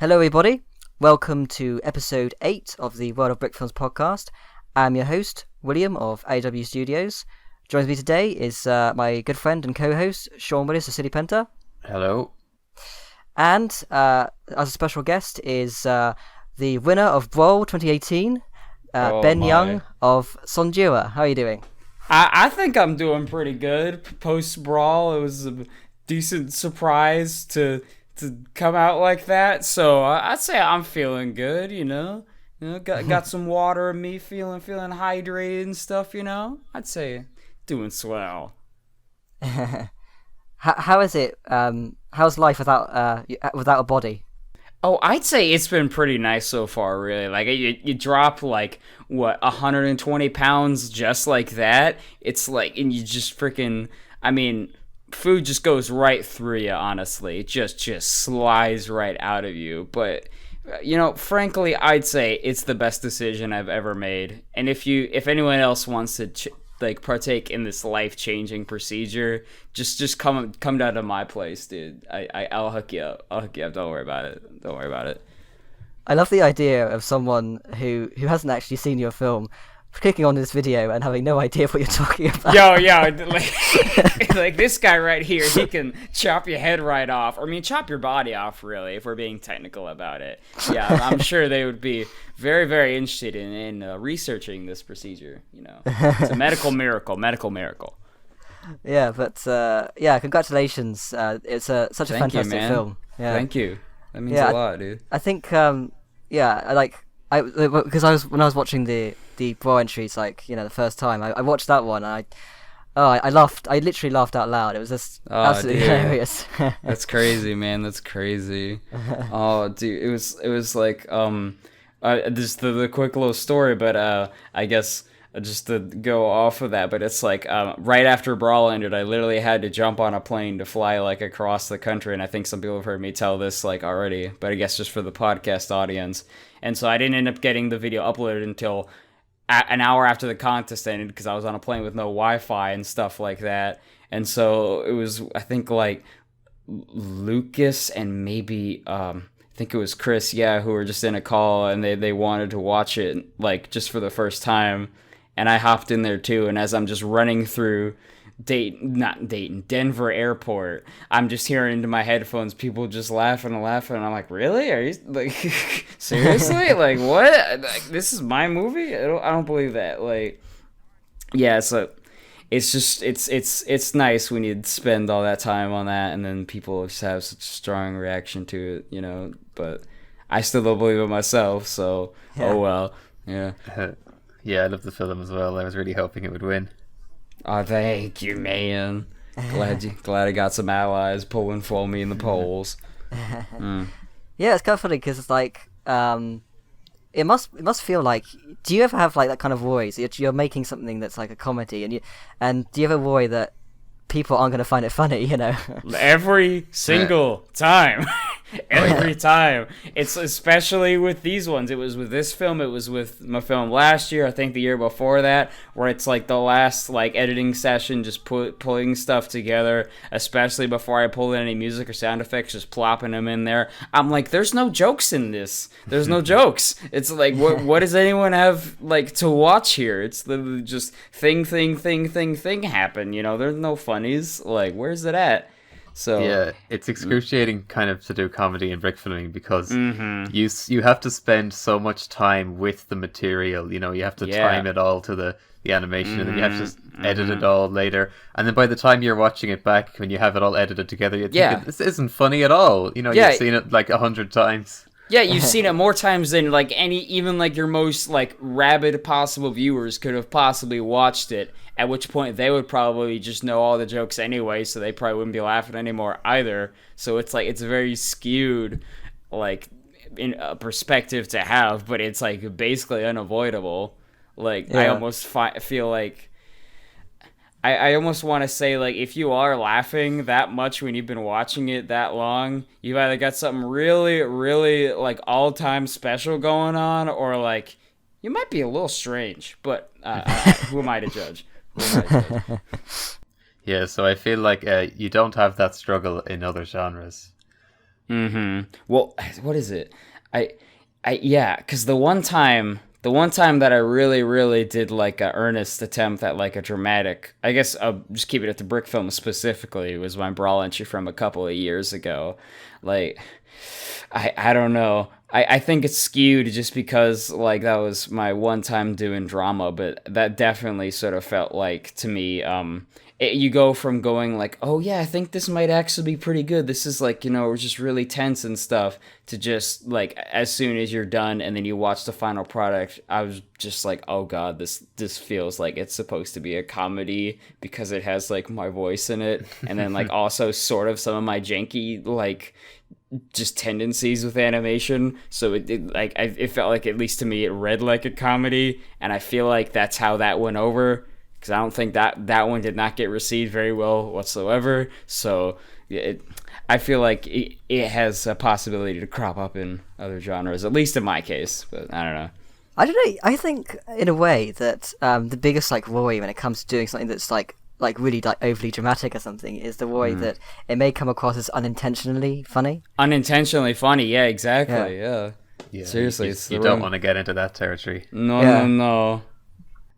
Hello, everybody. Welcome to episode 8 of the World of Brickfilms podcast. I'm your host, William of AW Studios. Joins me today is my good friend and co-host, Sean Willis of City Penta. Hello. And as a special guest is the winner of BRAWL 2018, Ben Young of Sonjira. How are you doing? I think I'm doing pretty good. Post-BRAWL, it was a decent surprise to come out like that. So I'd say I'm feeling good, got some water in me, feeling hydrated and stuff, I'd say doing swell. How is it? How's life without a body? Oh, I'd say it's been pretty nice so far, really. Like, you drop, 120 pounds just like that. It's like, and you just freaking, food just goes right through you, honestly. It just slides right out of you. But, frankly, I'd say it's the best decision I've ever made. And if anyone else wants to partake in this life-changing procedure, just come down to my place, dude. I'll hook you up. Don't worry about it. I love the idea of someone who hasn't actually seen your film clicking on this video and having no idea what you're talking about. Like this guy right here, he can chop your head right off. Chop your body off, really, if we're being technical about it. Yeah, I'm sure they would be very, very interested in researching this procedure. It's a medical miracle. Yeah, but congratulations. It's such a fantastic film. Yeah. Thank you. That means a lot, dude. I think, because when I was watching the BRAWL entries, the first time, I watched that one, and I laughed. I literally laughed out loud. It was just absolutely hilarious. That's crazy, man. That's crazy. Oh, dude, it was like just the quick little story, but I guess just to go off of that, but it's like right after BRAWL ended, I literally had to jump on a plane to fly across the country, and I think some people have heard me tell this already, but I guess just for the podcast audience. And so I didn't end up getting the video uploaded until an hour after the contest ended, because I was on a plane with no Wi-Fi and stuff like that. And so it was, I think, Lucas and maybe I think it was Chris, who were just in a call, and they wanted to watch it just for the first time. And I hopped in there too, and as I'm just running through Denver airport, I'm just hearing into my headphones people just laughing, and I'm like, really? Are you seriously? What? This is my movie? I don't believe that. So it's just it's nice when you spend all that time on that, and then people just have such a strong reaction to it, but I still don't believe it myself, so oh well. Yeah. Yeah, I love the film as well. I was really hoping it would win. Oh, thank you, man. Glad I got some allies pulling for me in the polls. Yeah, it's kind of funny because it's it must feel like. Do you ever have that kind of worries? You're making something that's like a comedy, and do you ever worry that people aren't going to find it funny? Every single time. Every time. It's especially with these ones. It was with this film. It was with my film last year. I think the year before that, where it's the last editing session, just pulling stuff together, especially before I pull in any music or sound effects, just plopping them in there. I'm like, there's no jokes in this. There's no jokes. It's what does anyone have to watch here? It's literally just thing happen. There's no funnies. Where's it at? So yeah, it's excruciating kind of to do comedy in brick filming, because you have to spend so much time with the material. You have to time it all to the animation, and then you have to edit it all later. And then by the time you're watching it back, when you have it all edited together, you think this isn't funny at all. You've seen it 100 times. Yeah, you've seen it more times than even your most rabid possible viewers could have possibly watched it. At which point they would probably just know all the jokes anyway, so they probably wouldn't be laughing anymore either. So it's it's very skewed, in a perspective to have, but it's basically unavoidable. I almost feel I almost want to say, if you are laughing that much when you've been watching it that long, you've either got something really, really, all-time special going on, or, you might be a little strange, but who am I to judge? Yeah, so I feel like you don't have that struggle in other genres. Well, what is it? Yeah, because the one time that I really, really did like a earnest attempt at like a dramatic, I guess I'll just keep it at the Brickfilms specifically, was my Brawl entry from a couple of years ago. Like, I don't know. I think it's skewed just because like that was my one time doing drama, but that definitely sort of felt like to me, you go from going like, oh yeah, I think this might actually be pretty good. This is like, we're just really tense and stuff, to just like as soon as you're done and then you watch the final product, I was just like, oh god, this feels like it's supposed to be a comedy because it has like my voice in it, and then like also sort of some of my janky like just tendencies with animation. So it felt like, at least to me, it read like a comedy, and I feel like that's how that went over. Because I don't think that one did not get received very well whatsoever. So I feel like it has a possibility to crop up in other genres, at least in my case. But I don't know. I don't know. I think in a way that the biggest like worry when it comes to doing something that's like really like overly dramatic or something is the worry that it may come across as unintentionally funny. Unintentionally funny, yeah, exactly, yeah. Seriously, you don't want to get into that territory. No.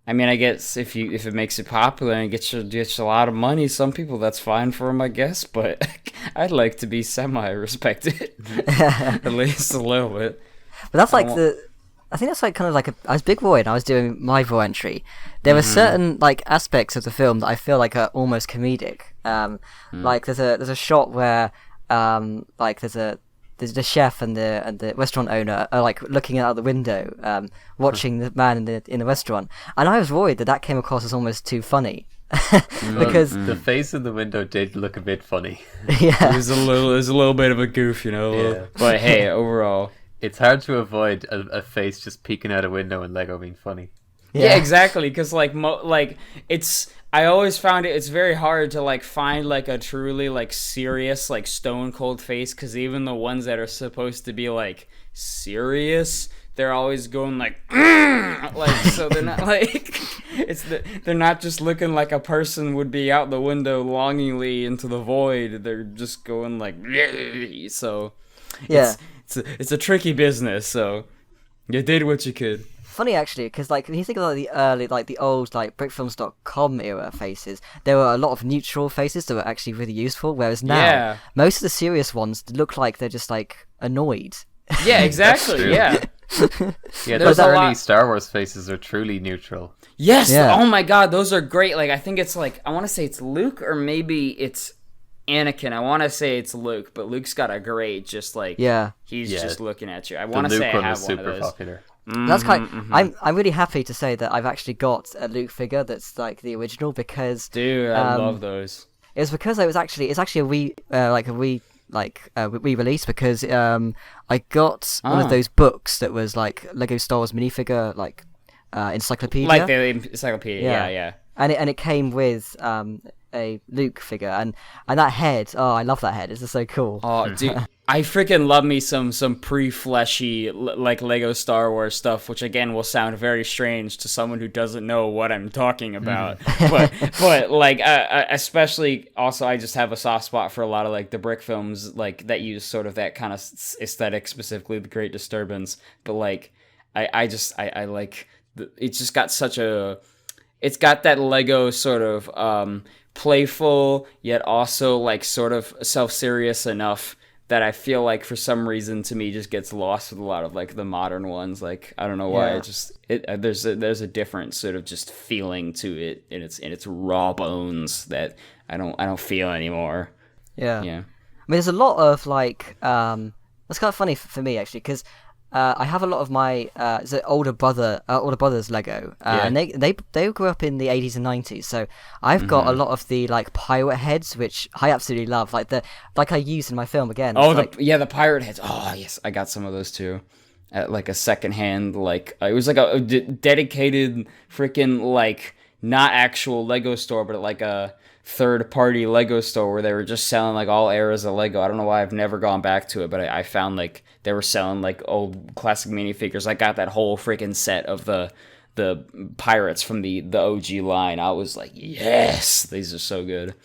I mean, I guess if it makes it popular and gets you a lot of money, some people, that's fine for them, I guess. But I'd like to be semi-respected, at least a little bit. But that's like I think that's like kind of like I was big worried. I was doing my VO entry. There were certain like aspects of the film that I feel like are almost comedic. Like there's a shot where like there's the chef and the restaurant owner are like looking out the window, watching the man in the restaurant, and I was worried that came across as almost too funny. Because the face in the window did look a bit funny. Yeah, it was a little bit of a goof, But hey, overall, it's hard to avoid a face just peeking out a window and Lego being funny. Yeah, exactly. Because I always found it's very hard to like find like a truly like serious like stone cold face, because even the ones that are supposed to be like serious, they're always going like so they're not like they're not just looking like a person would be out the window longingly into the void. They're just going like so. Yeah, it's a tricky business. So you did what you could. Funny actually, because like when you think of like the early, like the old like Brickfilms.com era faces, there were a lot of neutral faces that were actually really useful. Whereas now, most of the serious ones look like they're just like annoyed. Yeah, exactly. Yeah. Yeah, those early Star Wars faces are truly neutral. Yes. Yeah. Oh my god, those are great. Like I think it's like, I want to say it's Luke or maybe it's Anakin. I want to say it's Luke, but Luke's got a great just like he's just looking at you. I want to say I have one of those. Popular. That's kind. I'm really happy to say that I've actually got a Luke figure that's like the original, because I love those. It's because it's actually a re-release, because I got one of those books that was like Lego Star Wars minifigure like encyclopedia, like the encyclopedia. Yeah. And it came with a Luke figure, and that head. Oh, I love that head. It's just so cool. Oh, dude. I freaking love me some pre-fleshy like Lego Star Wars stuff, which again will sound very strange to someone who doesn't know what I'm talking about. but like especially also, I just have a soft spot for a lot of like the Brickfilms like that use sort of that kind of aesthetic, specifically the Great Disturbance. But like I like it's just got it's got that Lego sort of playful yet also like sort of self-serious enough that I feel like for some reason to me just gets lost with a lot of like the modern ones. Like I don't know why, there's a different sort of just feeling to it in its raw bones that I don't feel anymore. Yeah. I mean, there's a lot of like that's kind of funny for me actually, because I have a lot of my older brother's Lego, and they grew up in the 80s and 90s. So I've got a lot of the like pirate heads, which I absolutely love. Like I used in my film again. Oh, the pirate heads. Oh yes, I got some of those too. At like a secondhand, like it was like a dedicated freaking like not actual Lego store, but like a third-party Lego store where they were just selling like all eras of Lego. I don't know why I've never gone back to it, but I found like they were selling like old classic minifigures. I got that whole freaking set of the pirates from the OG line. I was like, yes, these are so good.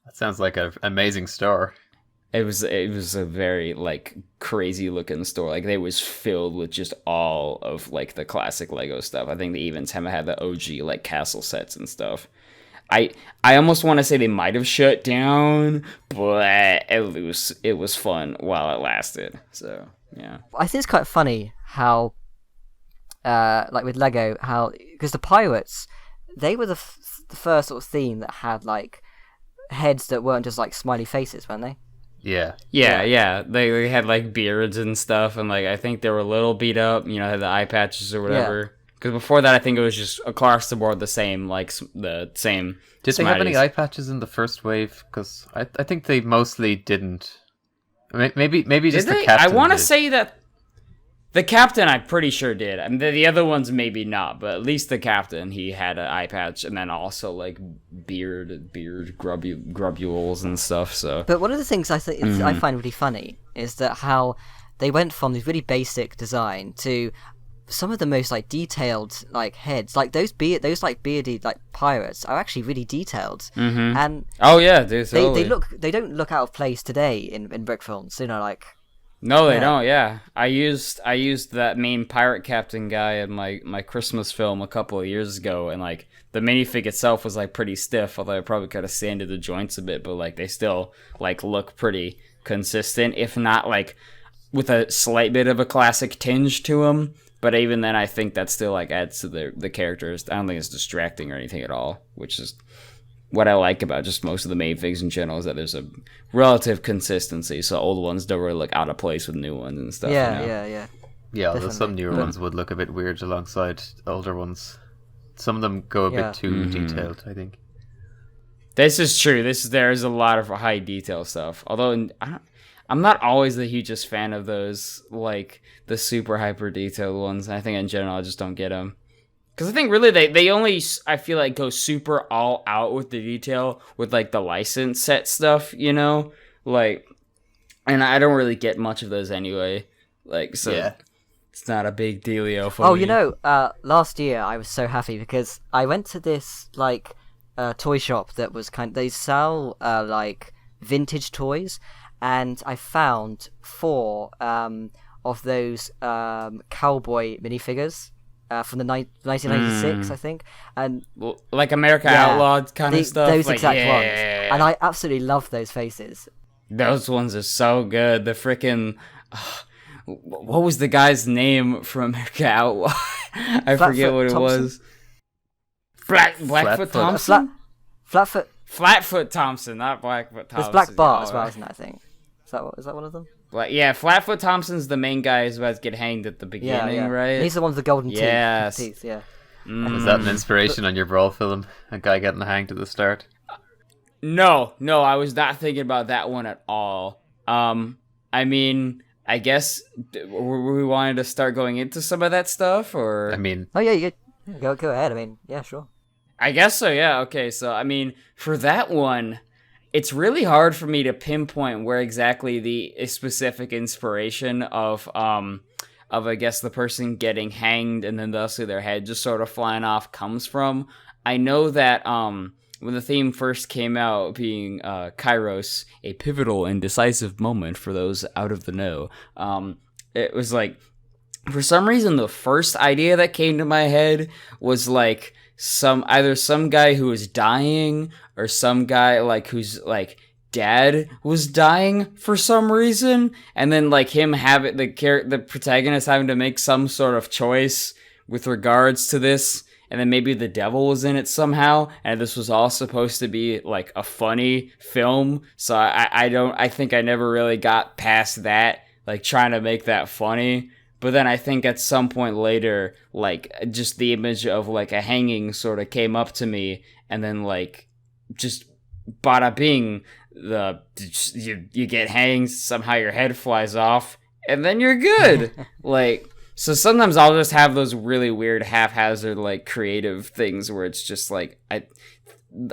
That sounds like an amazing store. It was a very like crazy looking store. Like they was filled with just all of like the classic Lego stuff. I think they even had the OG like castle sets and stuff. I almost want to say they might have shut down, but it was fun while it lasted. So yeah, I think it's quite funny how, like with Lego, how because the pirates, they were the first sort of theme that had like heads that weren't just like smiley faces, weren't they? Yeah. They had like beards and stuff, and like I think they were a little beat up. You know, had the eye patches or whatever. Because before that, I think it was just across the board the same, like the same. Did they have any eye patches in the first wave? Because I think they mostly didn't. Maybe just the captain. I want to did. say that the captain, I'm pretty sure did. I mean, the other ones maybe not, but at least the captain, he had an eye patch, and then also like beard grubules and stuff. So, but one of the things I find really funny is that how they went from this really basic design to some of the most like detailed like heads, like those like bearded like pirates are actually really detailed. And oh yeah, totally. they don't look out of place today in Brickfilms, you know, like. No, they don't. Yeah, I used that main pirate captain guy in my Christmas film a couple of years ago, and like the minifig itself was like pretty stiff, although I probably could have sanded the joints a bit, but like they still like look pretty consistent, if not like with a slight bit of a classic tinge to them. But even then, I think that still like adds to the characters. I don't think it's distracting or anything at all, which is what I like about just most of the main figs in general, is that there's a relative consistency. So old ones don't really look out of place with new ones and stuff. Yeah, you know? yeah. Although some newer ones would look a bit weird alongside older ones. Some of them go a bit too detailed, I think. This is true. There's a lot of high detail stuff. Although I'm not always the hugest fan of those, like the super hyper detailed ones. I think in general I just don't get them. Because I think really they only, I feel like, go super all out with the detail with like the license set stuff, you know? Like, and I don't really get much of those anyway. Like, so it's not a big dealio for me. Oh, you know, last year I was so happy because I went to this like toy shop that was they sell like vintage toys. And I found 4 of those cowboy minifigures from the 1996, I think. And like America Outlawed kind of stuff? Those like, exact ones. And I absolutely love those faces. Those ones are so good. The freaking... what was the guy's name from America Outlawed? I forget what it was. Blackfoot Thompson? Flatfoot Thompson, not Blackfoot Thompson. There's Black Bart as well, isn't it, I think? Is that one of them? Yeah, Flatfoot Thompson's the main guy who's about to get hanged at the beginning, right? He's the one with the golden teeth. Yeah. Is that an inspiration on your BRAWL film? A guy getting hanged at the start? No, I was not thinking about that one at all. I mean, I guess were we wanted to start going into some of that stuff, or? I mean... Oh, yeah, go ahead. I mean, yeah, sure. I guess so, yeah. Okay, so, I mean, for that one... It's really hard for me to pinpoint where exactly the specific inspiration of I guess the person getting hanged and then thusly their head just sort of flying off comes from. I know that when the theme first came out, being Kairos, a pivotal and decisive moment for those out of the know, it was like, for some reason, the first idea that came to my head was like either some guy who was dying or some guy like whose like dad was dying for some reason, and then like him having the protagonist having to make some sort of choice with regards to this, and then maybe the devil was in it somehow, and this was all supposed to be like a funny film. So I think I never really got past that, like trying to make that funny. But then I think at some point later, like just the image of like a hanging sort of came up to me, and then like just bada bing, you get hanged, somehow your head flies off, and then you're good. Like, so sometimes I'll just have those really weird haphazard like creative things where it's just like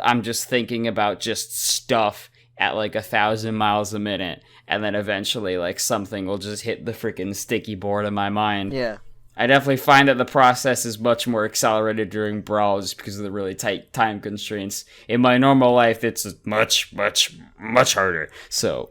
I'm just thinking about just stuff at like 1,000 miles a minute, and then eventually like something will just hit the freaking sticky board in my mind. Yeah. I definitely find that the process is much more accelerated during BRAWL just because of the really tight time constraints. In my normal life, it's much, much, much harder. So,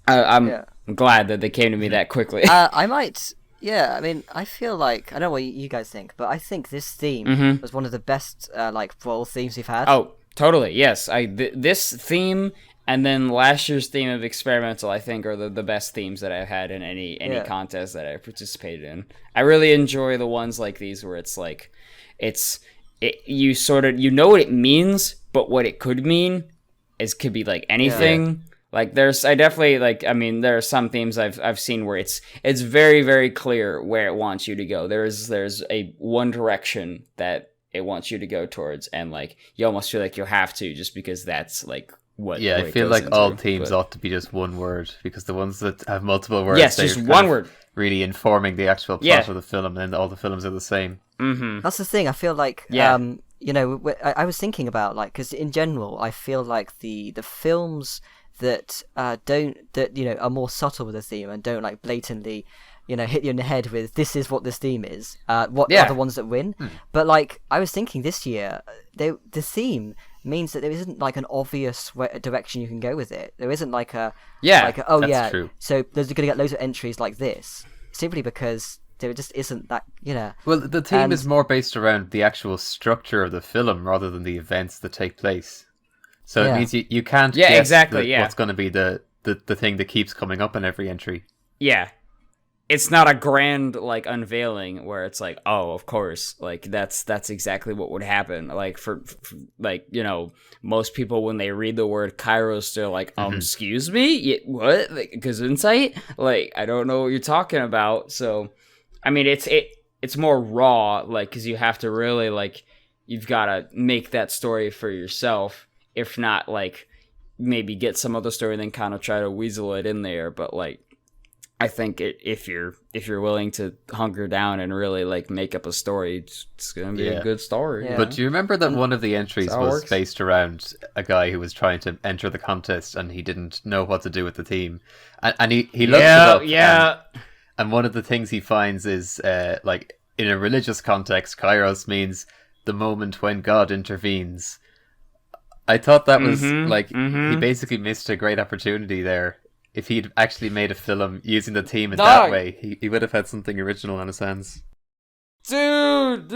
I'm glad that they came to me that quickly. I might. Yeah, I mean, I feel like I don't know what you guys think, but I think this theme was one of the best like BRAWL themes we've had. Oh, totally. Yes, this theme and then last year's theme of experimental, I think, are the best themes that I've had in any contest that I've participated in. I really enjoy the ones like these where it's like, you sort of, you know what it means, but what it could mean could be like anything. Yeah. Like there are some themes I've seen where it's very, very clear where it wants you to go. There's a one direction that it wants you to go towards, and like you almost feel like you have to just because that's like what. Yeah, I feel like all themes ought to be just one word, because the ones that have multiple words, just one word, really informing the actual plot of the film, and all the films are the same. Mm-hmm. That's the thing. I feel like I was thinking about like, because in general I feel like the films that are more subtle with the theme and don't like blatantly hit you in the head with this is what this theme is, are the ones that win. But like I was thinking this year, the theme means that there isn't like an obvious direction you can go with it. There isn't like true. So there's going to get loads of entries like this simply because there just isn't that, Well, the theme is more based around the actual structure of the film rather than the events that take place. So it means you can't guess what's going to be the thing that keeps coming up in every entry. Yeah. It's not a grand like unveiling where it's like, oh, of course, like that's exactly what would happen. Like for like, most people when they read the word Kairos, they're like, excuse me, what? Like, Gesundheit? Like, I don't know what you're talking about. So, I mean, it's more raw, like, because you have to really like, you've got to make that story for yourself. If not, like, maybe get some other story and then kind of try to weasel it in there. But like, I think if you're willing to hunker down and really like make up a story, it's gonna be a good story. Yeah. But do you remember that one of the entries was based around a guy who was trying to enter the contest and he didn't know what to do with the team, and he looked it up. And one of the things he finds is like in a religious context, Kairos means the moment when God intervenes. I thought that was he basically missed a great opportunity there. If he'd actually made a film using the theme in that way, he would have had something original on his hands. Dude,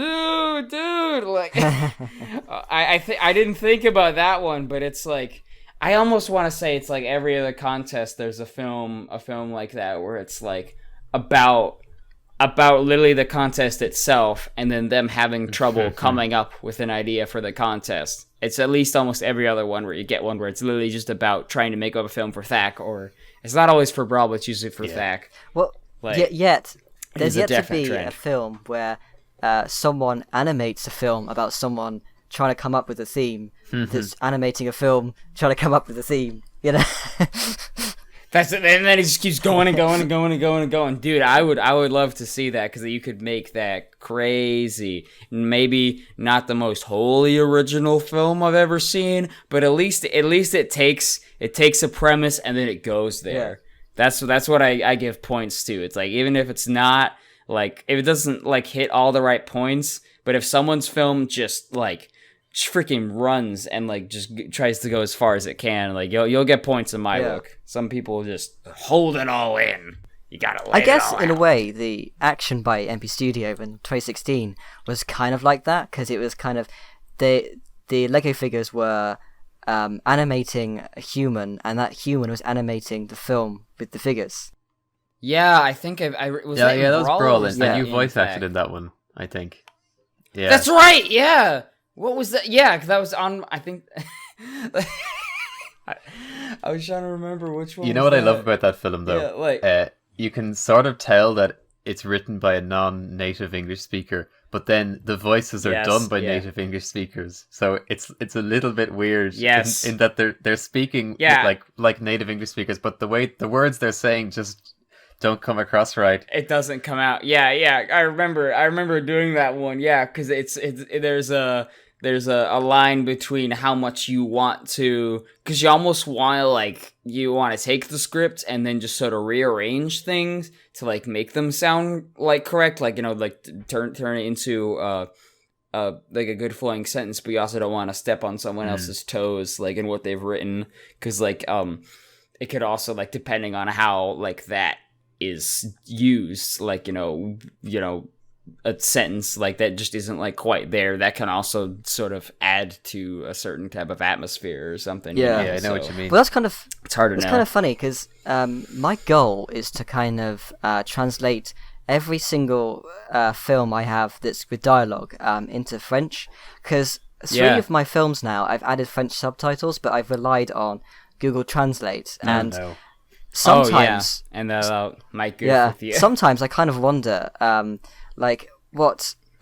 like, I didn't think about that one, but it's like, I almost want to say it's like every other contest, there's a film like that where it's like about literally the contest itself, and then them having trouble coming up with an idea for the contest. It's at least almost every other one where you get one where it's literally just about trying to make up a film for THAC, or it's not always for BRAWL, but it's usually for THAC. Well, like, there's yet to be a film where someone animates a film about someone trying to come up with a theme that's animating a film trying to come up with a theme, That's it, and then it just keeps going and going and going and going and going. Dude, I would love to see that, because you could make that crazy. Maybe not the most wholly original film I've ever seen, but at least it takes a premise and then it goes there. Yeah. That's what I give points to. It's like, even if it's not like, if it doesn't like hit all the right points, but if someone's film just like freaking runs and like just tries to go as far as it can, like you'll get points in my book. Some people just hold it all in. You gotta lay I guess it all in out. A way the action by MP Studio in 2016 was kind of like that, because it was kind of the Lego figures were animating a human, and that human was animating the film with the figures. Yeah, I think I was that was BRAWL, and you voice acted in that one, I think. Yeah, that's right. Yeah. What was that? Yeah, because that was on, I think... I was trying to remember which one. You know what I love about that film, though? Yeah, like... you can sort of tell that it's written by a non-native English speaker, but then the voices are done by native English speakers. So it's a little bit weird in that they're speaking like native English speakers, but the way the words they're saying just don't come across right. It doesn't come out. Yeah. I remember doing that one. Yeah, because there's a line between how much you want to, because you almost want to take the script and then just sort of rearrange things to like make them sound like correct, like turn it into like a good flowing sentence, but you also don't want to step on someone else's toes, like in what they've written, because like it could also, like, depending on how, like, that is used, like, you know, a sentence like that just isn't, like, quite there, that can also sort of add to a certain type of atmosphere or something. Yeah, I know what you mean. Well, that's kind of, it's hard to know. It's kind of funny because my goal is to kind of translate every single film I have that's with dialogue into French, because 3 of my films now I've added French subtitles, but I've relied on Google Translate, and sometimes and that might go with you. Sometimes I kind of wonder like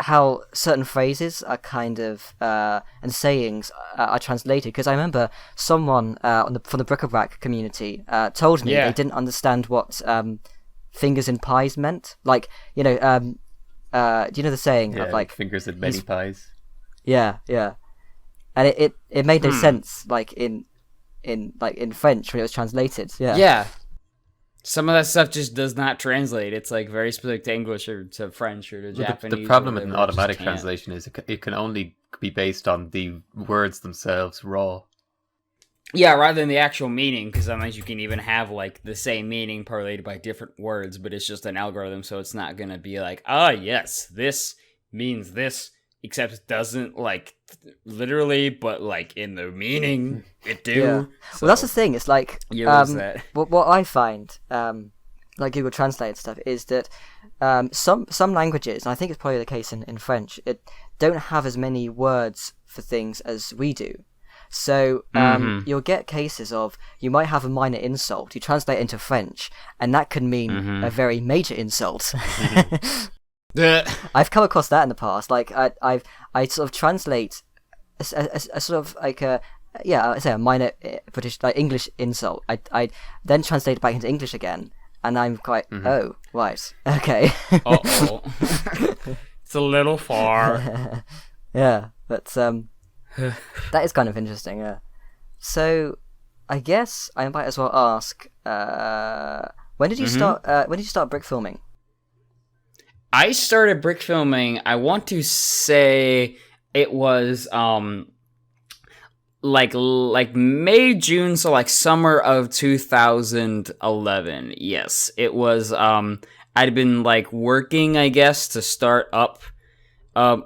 how certain phrases are kind of and sayings are translated, because I remember someone from the bric-a-brac community told me they didn't understand what fingers in pies meant. Like, do you know the saying of, like, fingers in many pies? Yeah, and it made no sense, like in French when it was translated. Yeah. Some of that stuff just does not translate. It's, like, very specific to English or to French or to Japanese. The problem with an automatic translation is it can only be based on the words themselves raw. Yeah, rather than the actual meaning, because sometimes you can even have, like, the same meaning parlayed by different words, but it's just an algorithm, so it's not going to be like, yes, this means this, except it doesn't, like, literally, but, like, in the meaning, it do. Yeah. So, well, that's the thing. It's like, that. what I find, like Google Translate and stuff, is that some languages, and I think it's probably the case in French, it don't have as many words for things as we do. So you'll get cases of, you might have a minor insult, you translate into French, and that could mean a very major insult. I've come across that in the past. Like, I sort of translate a sort of like I say a minor British, like, English insult. I then translate it back into English again, and I'm quite oh, right, okay. Uh-oh. It's a little far. Yeah, but that is kind of interesting. So I guess I might as well ask, when did you start? When did you start brick filming? I started brick filming, I want to say it was like May, June, so, like, summer of 2011. Yes, it was. I'd been, like, working, I guess, to start up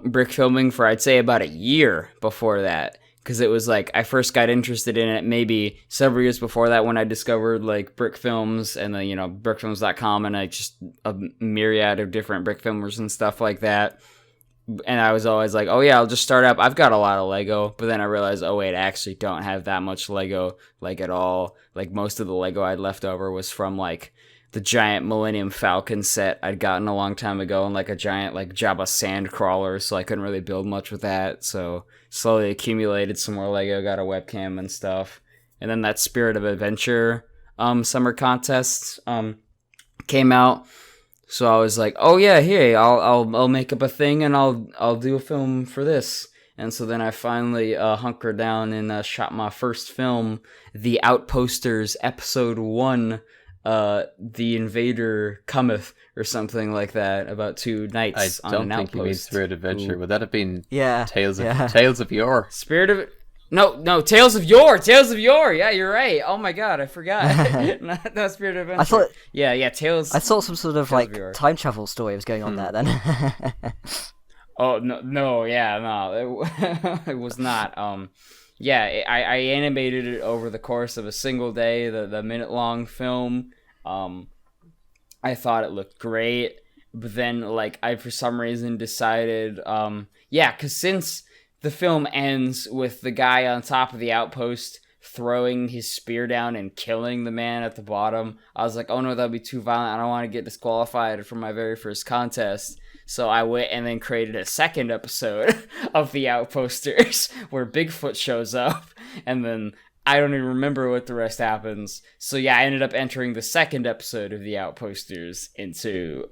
brick filming for, I'd say, about a year before that, because it was, like, I first got interested in it maybe several years before that, when I discovered, like, Brickfilms and the, brickfilms.com, and, like, just a myriad of different brick filmers and stuff like that. And I was always like, oh yeah, I'll just start up. I've got a lot of Lego. But then I realized, oh wait, I actually don't have that much Lego, like, at all. Like, most of the Lego I'd left over was from, like, the giant Millennium Falcon set I'd gotten a long time ago, and, like, a giant, like, Jabba sand crawler, so I couldn't really build much with that. So slowly accumulated some more Lego, got a webcam and stuff. And then that Spirit of Adventure summer contest came out. So I was like, oh yeah, hey, I'll make up a thing, and I'll do a film for this. And so then I finally hunkered down and shot my first film, The Outposters Episode 1, The Invader Cometh, or something like that, about 2 nights on an outpost. I don't think you mean Spirit of Adventure. Would that have been Tales of Yore? Spirit of... No, Tales of Yore! Yeah, you're right. Oh my god, I forgot. not Spirit of Adventure. I thought... Yeah, Tales... I thought some sort of, like, time travel story was going on there, then. Oh, no, it was not. I animated it over the course of a single day, the minute-long film. I thought it looked great, but then, like, I, for some reason, decided, because since the film ends with the guy on top of the outpost throwing his spear down and killing the man at the bottom, I was like, oh no, that'd be too violent. I don't want to get disqualified from my very first contest. So I went and then created a second episode of The Outposters where Bigfoot shows up, and then I don't even remember what the rest happens. So yeah, I ended up entering the second episode of The Outposters into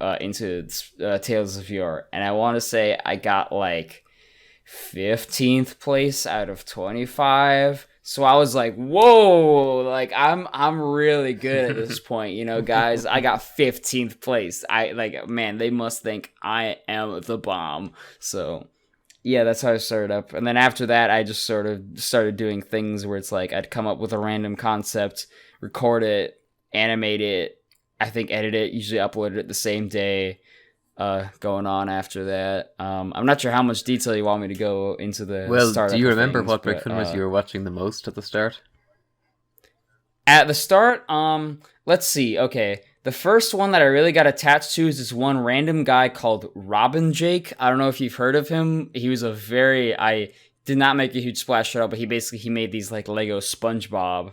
Tales of Yore, and I want to say I got, like, 15th place out of 25. So I was like, whoa, like, I'm really good at this point, guys. I got 15th place. Man, they must think I am the bomb. So yeah, that's how I started up. And then after that, I just sort of started doing things where it's like I'd come up with a random concept, record it, animate it, I think edit it, usually upload it the same day. Going on after that. I'm not sure how much detail you want me to go into the start. Do you remember what Brickfilms you were watching the most at the start? At the start, let's see. Okay, the first one that I really got attached to is this one random guy called Robin Jake. I don't know if you've heard of him. He was I did not make a huge splash at all, but he made these like Lego SpongeBob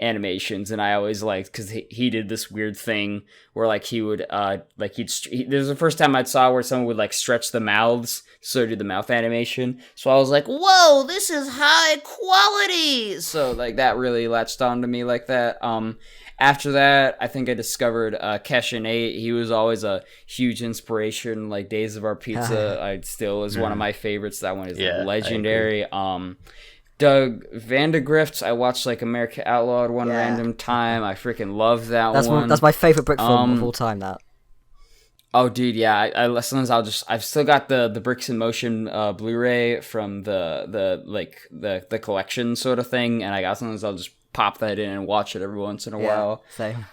animations, and I always liked because he did this weird thing where like he would this was the first time I saw where someone would like stretch the mouths, so do the mouth animation. So I was like, whoa, this is high quality. So like that really latched on to me like that. After that, I think I discovered Keshin8. He was always a huge inspiration. Like Days of Our Pizza, I still is one of my favorites. That one is legendary. Doug Vandegrift, I watched like America Outlawed one random time. I freaking love that one. That's my favorite brick film of all time. That. Oh, dude, yeah. Sometimes I've still got the Bricks in Motion Blu-ray from the collection sort of thing, and sometimes I'll just pop that in and watch it every once in a while. Same.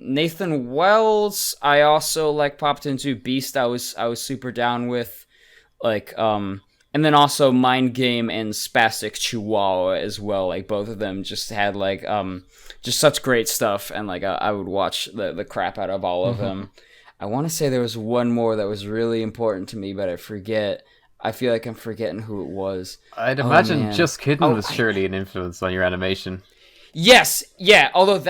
Nathan Wells, I also like popped into. Beast, I was super down with, like and then also Mind Game and Spastic Chihuahua as well. Like both of them just had like just such great stuff, and like I would watch the crap out of all of them. I want to say there was one more that was really important to me, but I forget. I feel like I'm forgetting who it was. I'd imagine Just Kidding was surely an influence on your animation. Yes, yeah. Although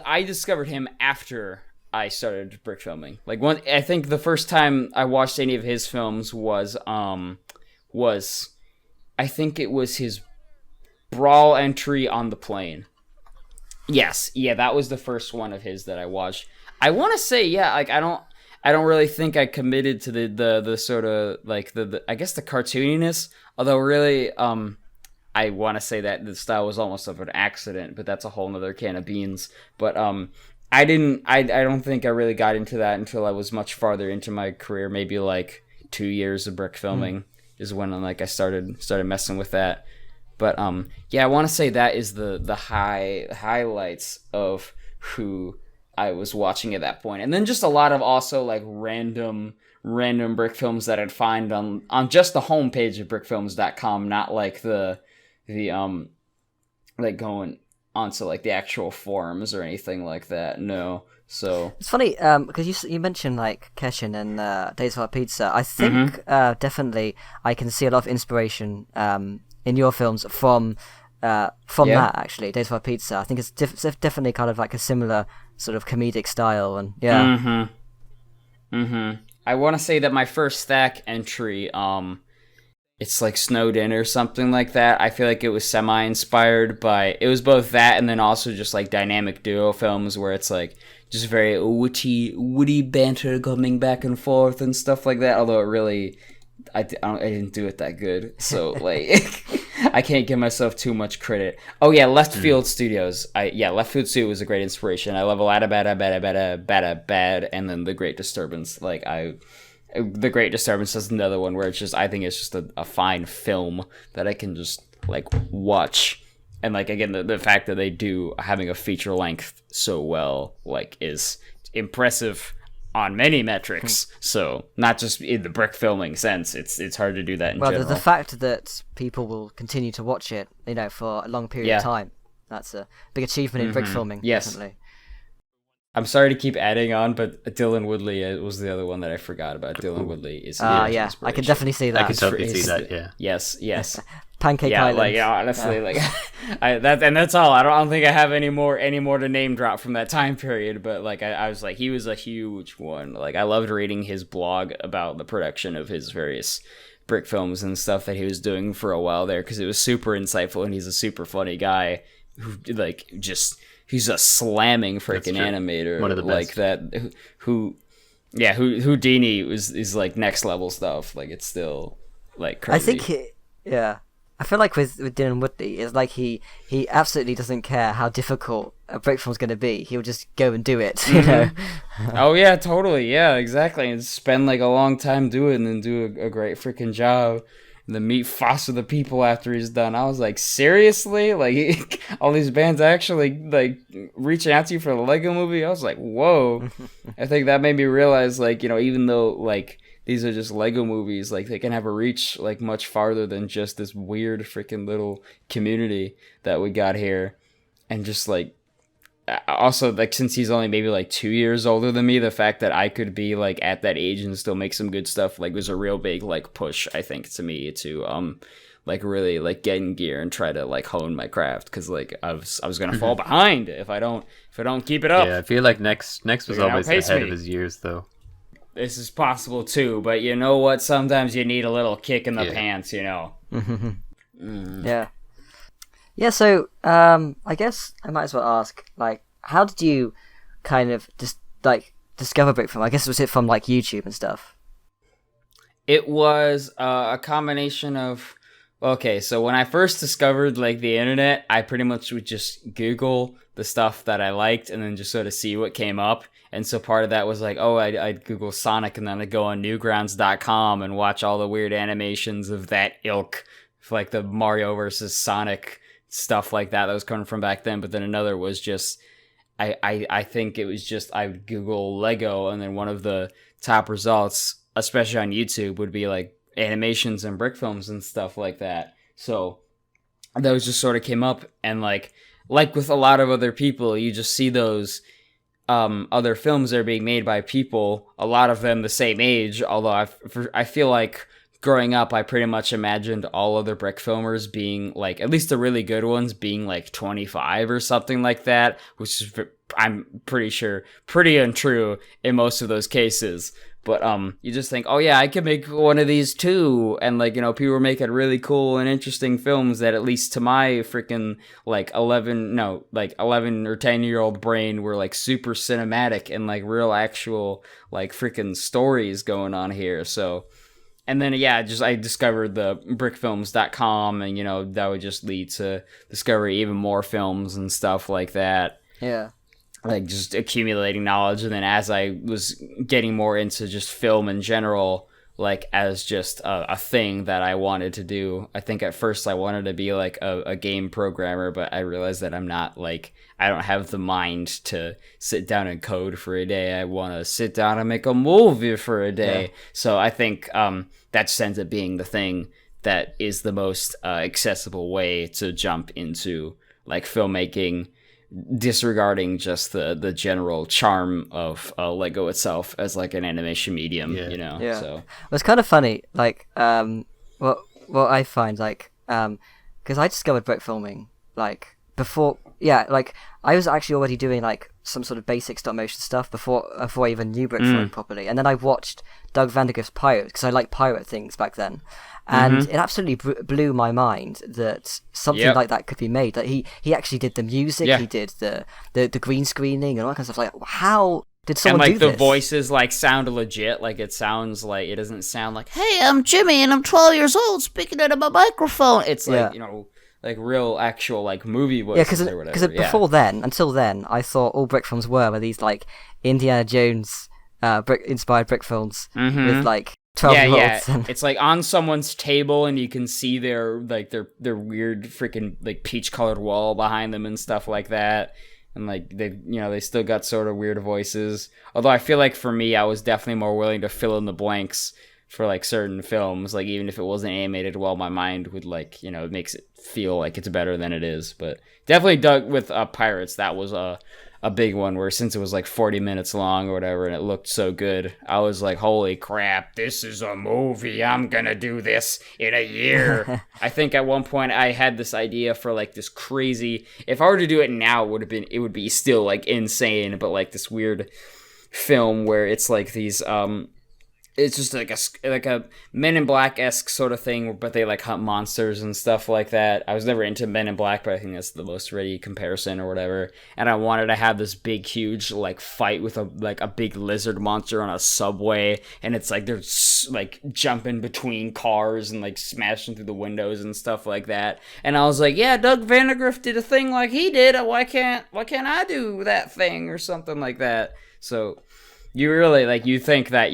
I discovered him after I started brick filming. Like I think the first time I watched any of his films was I think it was his BRAWL entry on the plane. Yes, yeah, that was the first one of his that I watched. I want to say, like I don't really think I committed to the sort of like the I guess the cartooniness. Although really, I want to say that the style was almost of an accident, but that's a whole nother can of beans. But I don't think I really got into that until I was much farther into my career. Maybe like 2 years of brick filming is when like I started messing with that. But I want to say that is the highlights of who I was watching at that point. And then just a lot of also like random brick films that I'd find on just the homepage of brickfilms.com, not like the like going onto like the actual forums or anything like that. No. So it's funny because you mentioned like Keshin and Days of Our Pizza. I think definitely I can see a lot of inspiration in your films from that actually. Days of Our Pizza. I think it's definitely kind of like a similar sort of comedic style, and I want to say that my first stack entry, it's like Snowed In or something like that. I feel like it was semi-inspired by. It was both that and then also just like dynamic duo films where it's like just very witty banter coming back and forth and stuff like that. Although it really, I didn't do it that good. So like, I can't give myself too much credit. Oh yeah, Left Field Studios. Left Field Studios was a great inspiration. I love a lot of bad, and then The Great Disturbance. Like The Great Disturbance is another one where I think it's just a fine film that I can just like watch. And like again, the fact that they do having a feature length so well like is impressive on many metrics. So not just in the brick filming sense, it's hard to do that in general. The fact that people will continue to watch it, for a long period of time, that's a big achievement in brick filming. Yes. Definitely. I'm sorry to keep adding on, but Dylan Woodley was the other one that I forgot about. Dylan Woodley is I can definitely see that. I can totally see that. Yeah. Yes. Pancake Island. Honestly, that's all. I don't think I have any more to name drop from that time period. But like, I was like, he was a huge one. Like, I loved reading his blog about the production of his various brick films and stuff that he was doing for a while there, because it was super insightful, and he's a super funny guy who like just. He's a slamming freaking animator. One of the like best. that. Houdini is like next level stuff. Like it's still like crazy. I think I feel like with Dylan Woodley, it's like he absolutely doesn't care how difficult a brick film's going to be. He'll just go and do it. You know. Oh yeah, totally. Yeah, exactly. And spend like a long time doing it and then do a great freaking job. the meat foster the people after he's done. I was like, seriously? Like, all these bands actually, like, reaching out to you for the Lego movie? I was like, whoa. I think that made me realize, like, you know, even though, like, these are just Lego movies, like, they can have a reach, like, much farther than just this weird freaking little community that we got here. And just, like, also, like, since he's only maybe, like, 2 years older than me, the fact that I could be, like, at that age and still make some good stuff, like, was a real big, like, push, I think, to me to, like, really, like, get in gear and try to, like, hone my craft, because, like, I was gonna fall behind if I don't keep it up. Yeah, I feel like next was always ahead of his years, though. This is possible, too, but you know what? Sometimes you need a little kick in the pants, you know? Yeah. Yeah, so, I guess I might as well ask, like, how did you kind of just, like, discover Brickfilm? I guess was it from, like, YouTube and stuff? It was a combination of... Okay, so when I first discovered, like, the internet, I pretty much would just Google the stuff that I liked and then just sort of see what came up. And so part of that was like, oh, I'd Google Sonic and then I'd go on Newgrounds.com and watch all the weird animations of that ilk, like the Mario versus Sonic stuff like that was coming from back then. But then another was just, I think it was just, I would Google Lego, and then one of the top results, especially on YouTube, would be like animations and Brickfilms and stuff like that. So those just sort of came up, and like with a lot of other people, you just see those other films that are being made by people, a lot of them the same age, although I feel like growing up, I pretty much imagined all other brick filmers being, like, at least the really good ones, being, like, 25 or something like that, which is, I'm pretty sure, pretty untrue in most of those cases. But you just think, oh, yeah, I could make one of these, too. And, like, you know, people were making really cool and interesting films that, at least to my freaking, like, 11 or 10-year-old brain, were, like, super cinematic and, like, real actual, like, freaking stories going on here. So... And then, yeah, I discovered the Brickfilms.com, and, you know, that would just lead to discovering even more films and stuff like that. Yeah. Like, just accumulating knowledge. And then as I was getting more into just film in general, like, as just a thing that I wanted to do, I think at first I wanted to be, like, a game programmer, but I realized that I'm not, like... I don't have the mind to sit down and code for a day. I want to sit down and make a movie for a day. Yeah. So I think that just ends up being the thing that is the most accessible way to jump into, like, filmmaking, disregarding just the general charm of Lego itself as, like, an animation medium, you know? Yeah. So. It was kind of funny, like, what I find, like, because I discovered brick filming, like, before... Yeah, like, I was actually already doing, like, some sort of basic stop-motion stuff before I even knew Brickfilm properly. And then I watched Doug Vandergrift's Pirates, because I liked pirate things back then. And it absolutely blew my mind that something like that could be made. Like, he actually did the music, he did the green screening and all that kind of stuff. Like, how did someone do this? And, like, the voices, like, sound legit. Like, it sounds like, it doesn't sound like, hey, I'm Jimmy, and I'm 12 years old, speaking into my microphone. It's like, you know... like real actual like movie voices or whatever. Because until then, I thought all brick films were these like Indiana Jones inspired brick films with like 12-year-olds. Yeah. It's like on someone's table and you can see their weird freaking like peach colored wall behind them and stuff like that. And like they still got sort of weird voices. Although I feel like for me, I was definitely more willing to fill in the blanks for like certain films, like even if it wasn't animated well, my mind would like, you know, it makes it feel like it's better than it is. But definitely Doug with Pirates, that was a big one where since it was like 40 minutes long or whatever and it looked so good, I was like, holy crap, this is a movie. I'm gonna do this in a year. I think at one point I had this idea for like this crazy, if I were to do it now, it would be still like insane, but like this weird film where it's like these it's just like a Men in Black-esque sort of thing, but they like hunt monsters and stuff like that. I was never into Men in Black, but I think that's the most ready comparison or whatever. And I wanted to have this big, huge like fight with a big lizard monster on a subway, and it's like they're like jumping between cars and like smashing through the windows and stuff like that. And I was like, yeah, Doug Vandergrift did a thing like he did. Why can't I do that thing or something like that? So you really like you think that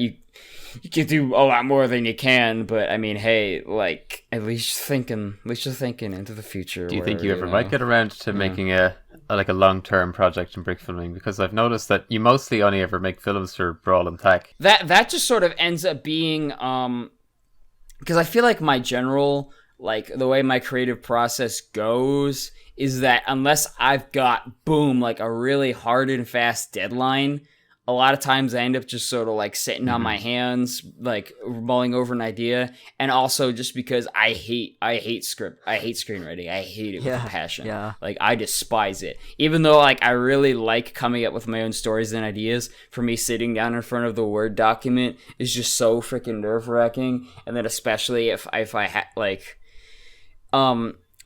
you can do a lot more than you can, but I mean, hey, like, at least you're thinking into the future. Do you think you ever might get around to making a long-term project in brick filming? Because I've noticed that you mostly only ever make films for Brawl and Thack. That just sort of ends up being, because I feel like my general, like, the way my creative process goes is that unless I've got, boom, like a really hard and fast deadline, a lot of times I end up just sort of like sitting on my hands, like mulling over an idea. And also just because I hate screenwriting. I hate it with a passion. Yeah. Like, I despise it. Even though, like, I really like coming up with my own stories and ideas, for me, sitting down in front of the Word document is just so freaking nerve-wracking. And then especially if I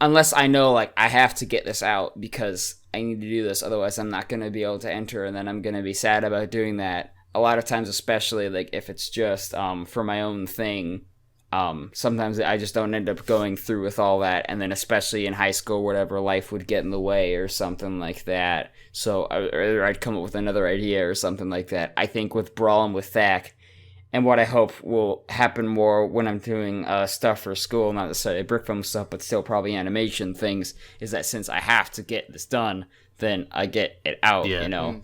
unless I know, like, I have to get this out because I need to do this, otherwise I'm not going to be able to enter, and then I'm going to be sad about doing that. A lot of times, especially, like, if it's just for my own thing, sometimes I just don't end up going through with all that, and then especially in high school, whatever, life would get in the way or something like that, so or I'd come up with another idea or something like that. I think with Brawl and with Thack, and what I hope will happen more when I'm doing stuff for school, not necessarily Brickfilm stuff, but still probably animation things, is that since I have to get this done, then I get it out, you know.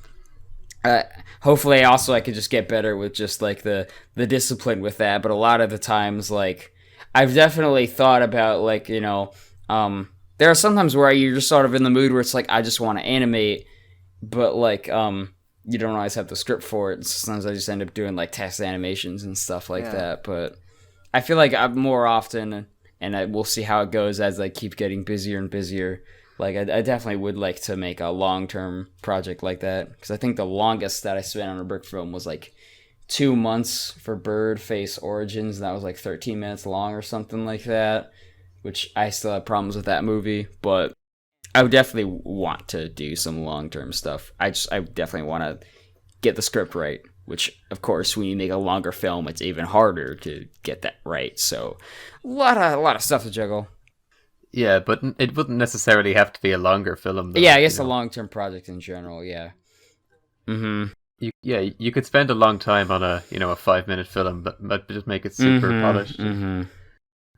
Hopefully also I could just get better with just like the discipline with that, but a lot of the times, like, I've definitely thought about, like, you know, there are sometimes where you're just sort of in the mood where it's like, I just want to animate, but like, you don't always have the script for it. Sometimes I just end up doing like test animations and stuff like that. But I feel like I'm more often, and we'll see how it goes as I keep getting busier and busier. Like, I definitely would like to make a long-term project like that, because I think the longest that I spent on a brick film was like 2 months for Bird Face Origins, and that was like 13 minutes long or something like that, which I still have problems with that movie, but I would definitely want to do some long-term stuff. I definitely want to get the script right, which, of course, when you make a longer film, it's even harder to get that right. So, a lot of stuff to juggle. Yeah, but it wouldn't necessarily have to be a longer film, though, yeah, I guess a long-term project in general, yeah. Mm-hmm. You could spend a long time on a 5-minute film, but just make it super polished. Mm-hmm.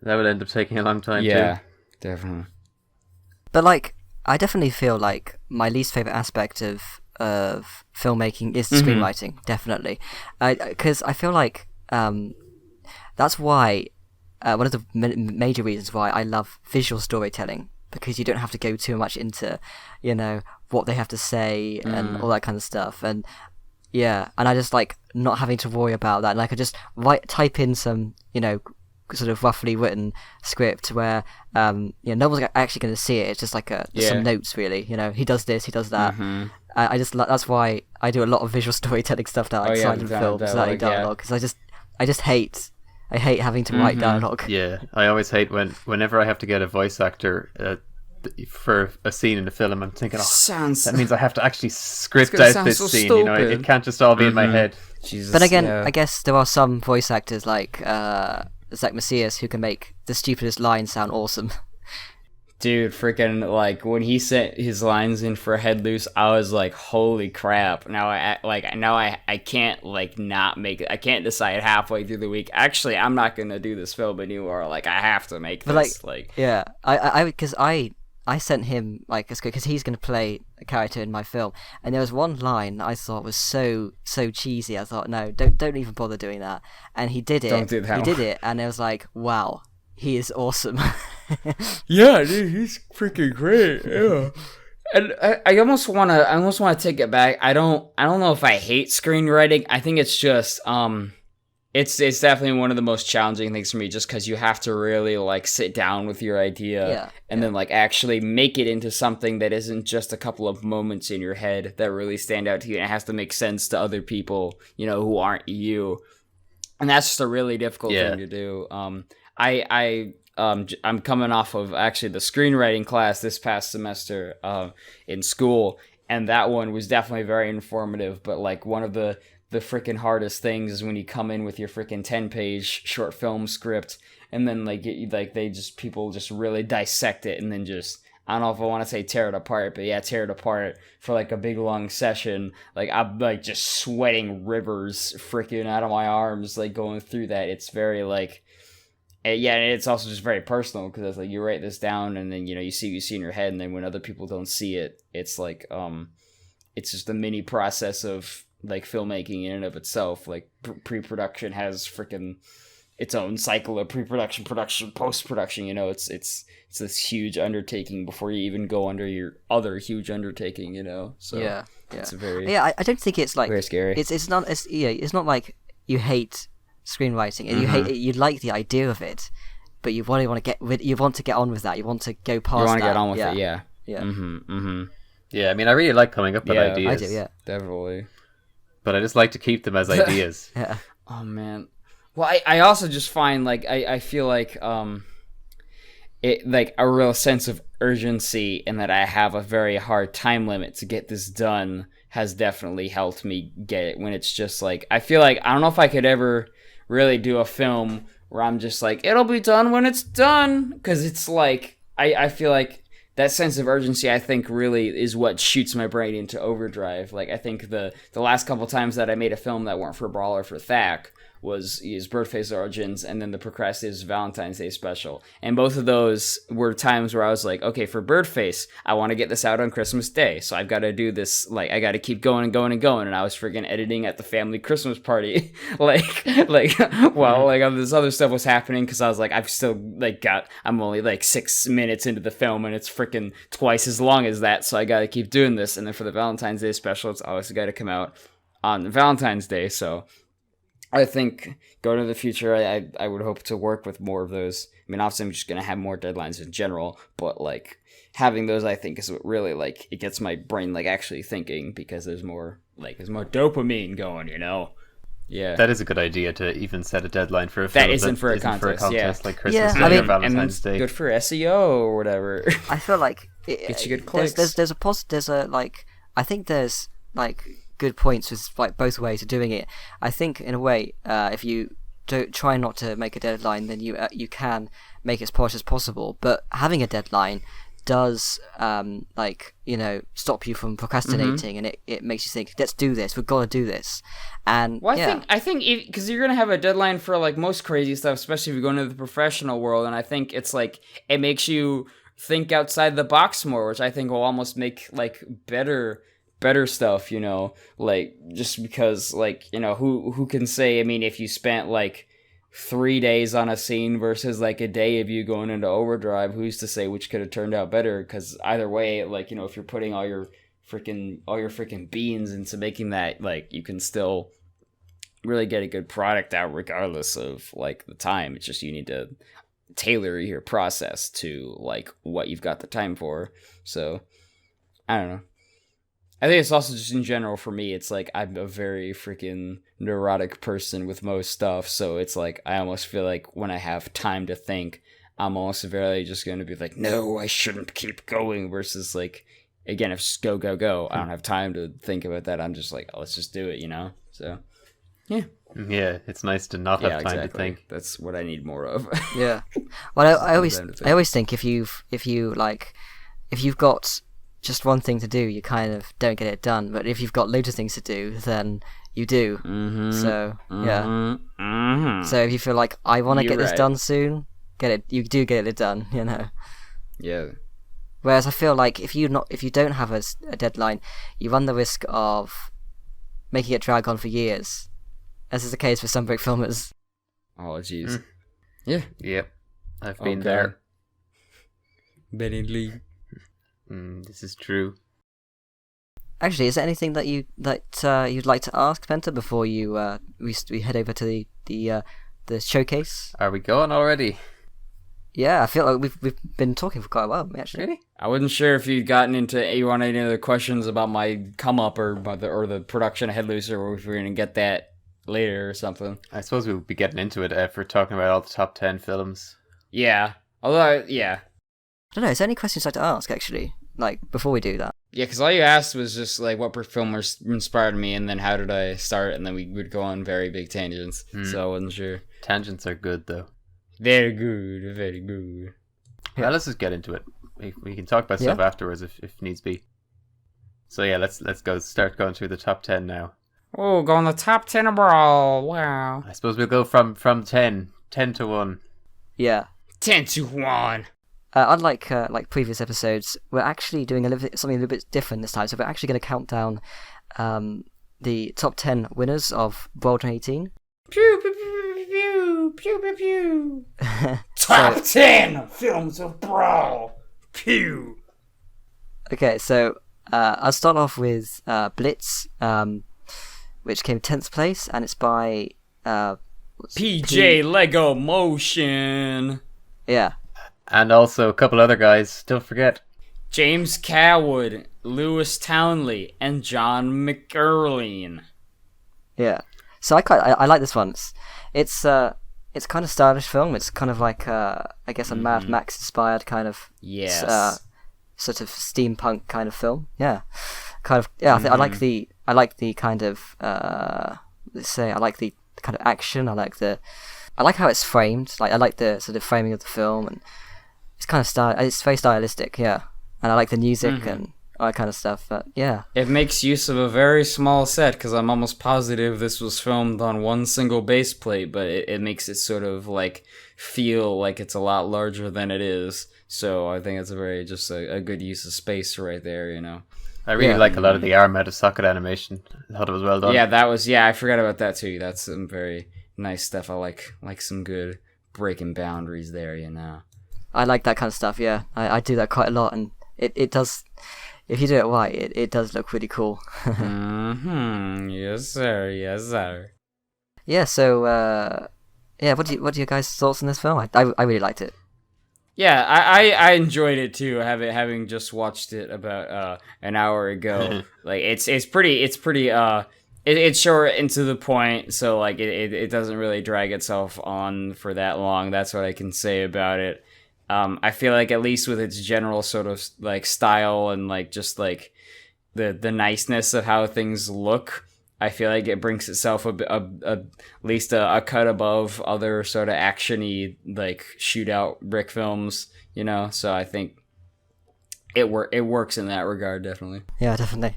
That would end up taking a long time, too. Yeah, definitely. But, like, I definitely feel like my least favorite aspect of filmmaking is the screenwriting, definitely. Because I feel like that's why one of the major reasons why I love visual storytelling, because you don't have to go too much into, what they have to say and all that kind of stuff. And yeah, and I just like not having to worry about that. Like, I just type in some, sort of roughly written script where no one's actually going to see it. It's just like some notes, really. He does this, he does that. I just that's why I do a lot of visual storytelling stuff now, like silent films, dialogue, because I just hate having to write dialogue. Yeah, I always hate whenever I have to get a voice actor for a scene in the film. I'm thinking, that means I have to actually script out this scene. Stupid. It can't just all be in my head. Jesus, but again, I guess there are some voice actors like Zach Macias who can make the stupidest lines sound awesome. Dude, freaking, like, when he sent his lines in for Headloose, I was like, holy crap. Now I can't, like, not make it. I can't decide halfway through the week, actually, I'm not going to do this film anymore. Like, I have to make this. Yeah, because I sent him, like, a script, because he's going to play a character in my film, and there was one line that I thought was so cheesy. I thought, no, don't even bother doing that. And he did it. Don't do that. He did it, and it was like, wow, he is awesome. Yeah, dude, he's freaking great. Yeah. And I almost want to take it back. I don't know if I hate screenwriting. I think it's just it's definitely one of the most challenging things for me, just because you have to really, like, sit down with your idea and then, like, actually make it into something that isn't just a couple of moments in your head that really stand out to you, and it has to make sense to other people, who aren't you. And that's just a really difficult thing to do. I'm coming off of actually the screenwriting class this past semester in school, and that one was definitely very informative, but, like, one of the freaking hardest things is when you come in with your freaking 10-page short film script, and then, like, people just really dissect it, and then just, I don't know if I want to say tear it apart, but yeah, tear it apart for like a big long session. Like I'm like just sweating rivers freaking out of my arms, like going through that. It's very like, yeah, and it's also just very personal because it's like you write this down and then you see what you see in your head, and then when other people don't see it, it's like it's just a mini process of like filmmaking in and of itself. Like pre-production has freaking its own cycle of pre-production, production, post-production. It's this huge undertaking before you even go under your other huge undertaking. So yeah. It's very I don't think it's like very scary. It's not like you hate screenwriting and you like the idea of it, but you want to get on with that. You want to go past. You want to get on with it, yeah. Yeah, I mean, I really like coming up with ideas. I do, yeah, definitely. But I just like to keep them as ideas. Yeah. Oh man. Well, I also just find like I feel like it like a real sense of urgency and that I have a very hard time limit to get this done has definitely helped me get it. When it's just like I feel like I don't know if I could ever really do a film where I'm just like it'll be done when it's done, because it's like I feel like that sense of urgency, I think, really is what shoots my brain into overdrive. Like, I think the last couple times that I made a film that weren't for BRAWL or for THAC was his Birdface Origins and then the Procrastinator's Valentine's Day special. And both of those were times where I was like, okay, for Birdface, I want to get this out on Christmas Day. So I've got to do this, like, I got to keep going and going and going. And I was freaking editing at the family Christmas party. While this other stuff was happening, because I was like, I've still, like, I'm only, like, 6 minutes into the film and it's freaking twice as long as that. So I got to keep doing this. And then for the Valentine's Day special, it's obviously got to come out on Valentine's Day. So I think going into the future, I would hope to work with more of those. I mean, obviously, I'm just going to have more deadlines in general, but, like, having those, I think, is what really, like, it gets my brain, like, actually thinking, because there's more dopamine going, Yeah. That is a good idea, to even set a deadline for a film. That isn't for a contest, like Christmas Day or Valentine's Day. Good for SEO or whatever. I feel like Get you good clicks. I think there's, like, good points with like both ways of doing it. I think in a way, if you don't try not to make a deadline, then you can make it as polished as possible. But having a deadline does stop you from procrastinating, and it makes you think, let's do this. We've got to do this. And I think because you're gonna have a deadline for like most crazy stuff, especially if you go into the professional world. And I think it's like it makes you think outside the box more, which I think will almost make like better stuff, like just because like, who can say, I mean, if you spent like 3 days on a scene versus like a day of you going into overdrive, who's to say which could have turned out better? Because either way, like, if you're putting all your freaking beans into making that, like, you can still really get a good product out regardless of like the time. It's just you need to tailor your process to like what you've got the time for. So I don't know. I think it's also just in general for me, it's like I'm a very freaking neurotic person with most stuff. So it's like I almost feel like when I have time to think, I'm almost very just going to be like, no, I shouldn't keep going. Versus like, again, if it's go, go, go, I don't have time to think about that. I'm just like, oh, let's just do it, So, yeah. Yeah, it's nice to not have time to think. That's what I need more of. Yeah. Well, I always think if you've got just one thing to do, you kind of don't get it done. But if you've got loads of things to do, then you do. Mm-hmm. So yeah. Mm-hmm. So if you feel like I want to get this done soon, get it. You do get it done. Yeah. Whereas I feel like if you don't have a deadline, you run the risk of making it drag on for years, as is the case with some brick filmers. Oh jeez. Yeah. Yep. I've been there. Benny. This is true. Actually, is there anything that you'd like to ask, Penta, before we head over to the showcase? Are we going already? Yeah, I feel like we've been talking for quite a while, actually. Really? I wasn't sure if you'd gotten into you want any other questions about my come up or the production of Headloose, or if we're gonna get that later or something. I suppose we'll be getting into it if we're talking about all the top 10 films. Yeah. Although, yeah. I don't know, is there any questions I'd like to ask, actually, like, before we do that? Yeah, because all you asked was just, like, what filmers inspired me, and then how did I start, and then we would go on very big tangents, so I wasn't sure. Tangents are good, though. Very good, very good. Yeah, let's just get into it. we can talk about stuff afterwards if needs be. So yeah, let's start going through the top 10 now. Oh, going the top 10 of Brawl. Wow. I suppose we'll go from 10 to 1. Yeah. 10 to 1. Unlike like previous episodes, we're actually doing something a little bit different this time. So we're actually going to count down the top 10 winners of BRAWL 2018. Pew, pew, pew, pew, pew, pew, pew. Top 10 films of BRAWL. Pew. Okay, so I'll start off with Blitz, which came 10th place, and it's by PJ Lego Motion. Yeah. And also a couple other guys, don't forget. James Cawood, Lewis Townley, and John McErlean. Yeah. So I like this one. It's kind of stylish film. It's kind of like I guess a Mad Max inspired kind of sort of steampunk kind of film. Yeah. Kind of I like the kind of let's say I like the kind of action. I like how it's framed. Like I like the sort of framing of the film, and it's kind of it's very stylistic. Yeah. And I like the music and all that kind of stuff, but yeah. It makes use of a very small set, because I'm almost positive this was filmed on one single base plate, but it makes it sort of like feel like it's a lot larger than it is. So I think it's a good use of space right there, you know. I really like a lot of the arm out of socket animation. I thought it was well done. Yeah, I forgot about that too. That's some very nice stuff. I like some good breaking boundaries there, you know. I like that kind of stuff, yeah. I do that quite a lot, and it does, if you do it right, it does look really cool. Yes, sir. Yes, sir. Yeah, so, what are your guys' thoughts on this film? I really liked it. Yeah, I enjoyed it too, having just watched it about an hour ago. Like, it's pretty it's short and to the point, so like it doesn't really drag itself on for that long. That's what I can say about it. I feel like at least with its general sort of like style and like just like the niceness of how things look, I feel like it brings itself at least a cut above other sort of actiony like shootout brick films, you know. So I think it works in that regard, definitely. Yeah, definitely.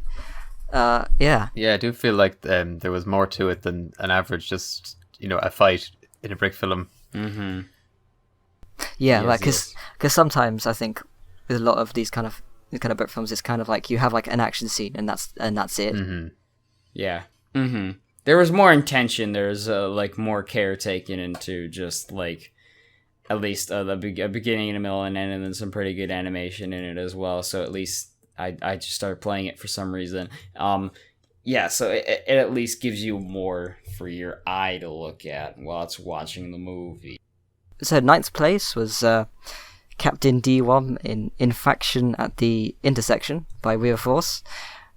Yeah, I do feel like there was more to it than an average just a fight in a brick film. Mm-hmm. Yeah, like because sometimes I think with a lot of these kind of brick films, it's kind of like you have like an action scene and that's it. Mm-hmm. Yeah. Mm-hmm. There was more intention. There's like more care taken into just like at least a beginning and a middle and end, and then some pretty good animation in it as well. So at least I just started playing it for some reason. Yeah, so it at least gives you more for your eye to look at while it's watching the movie. So 9th place was Captain D1 in Infraction at the Intersection by Real Force.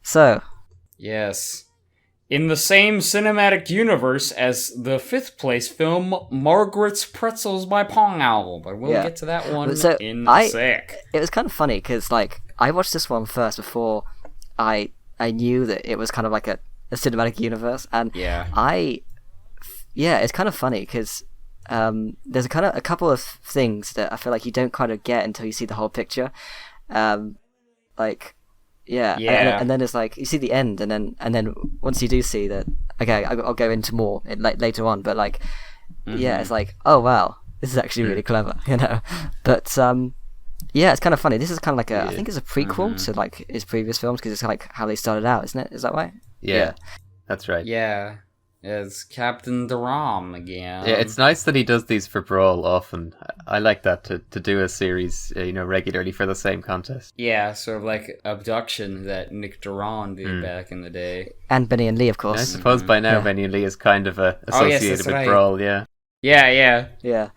So yes, in the same cinematic universe as the 5th place film Margret's Pretzels by BRAWL, but we'll get to that one in a sec. It was kind of funny because like I watched this one first before I knew that it was kind of like a cinematic universe, and it's kind of funny because there's a couple of things that I feel like you don't kind of get until you see the whole picture. And then it's like you see the end, and then once you do see that, okay, I'll go into more later on. But like, it's like, oh wow, this is actually really clever, you know. But it's kind of funny. This is kind of like I think it's a prequel to like his previous films because it's like how they started out, isn't it? Is that right? Yeah, that's right. Yeah. It's Captain Duram again. Yeah, it's nice that he does these for BRAWL often. I like that to do a series, regularly for the same contest. Yeah, sort of like Abduction that Nick Duran did back in the day. And Benny and Lee, of course. I suppose by now Benny and Lee is kind of associated with BRAWL, yeah. Yeah.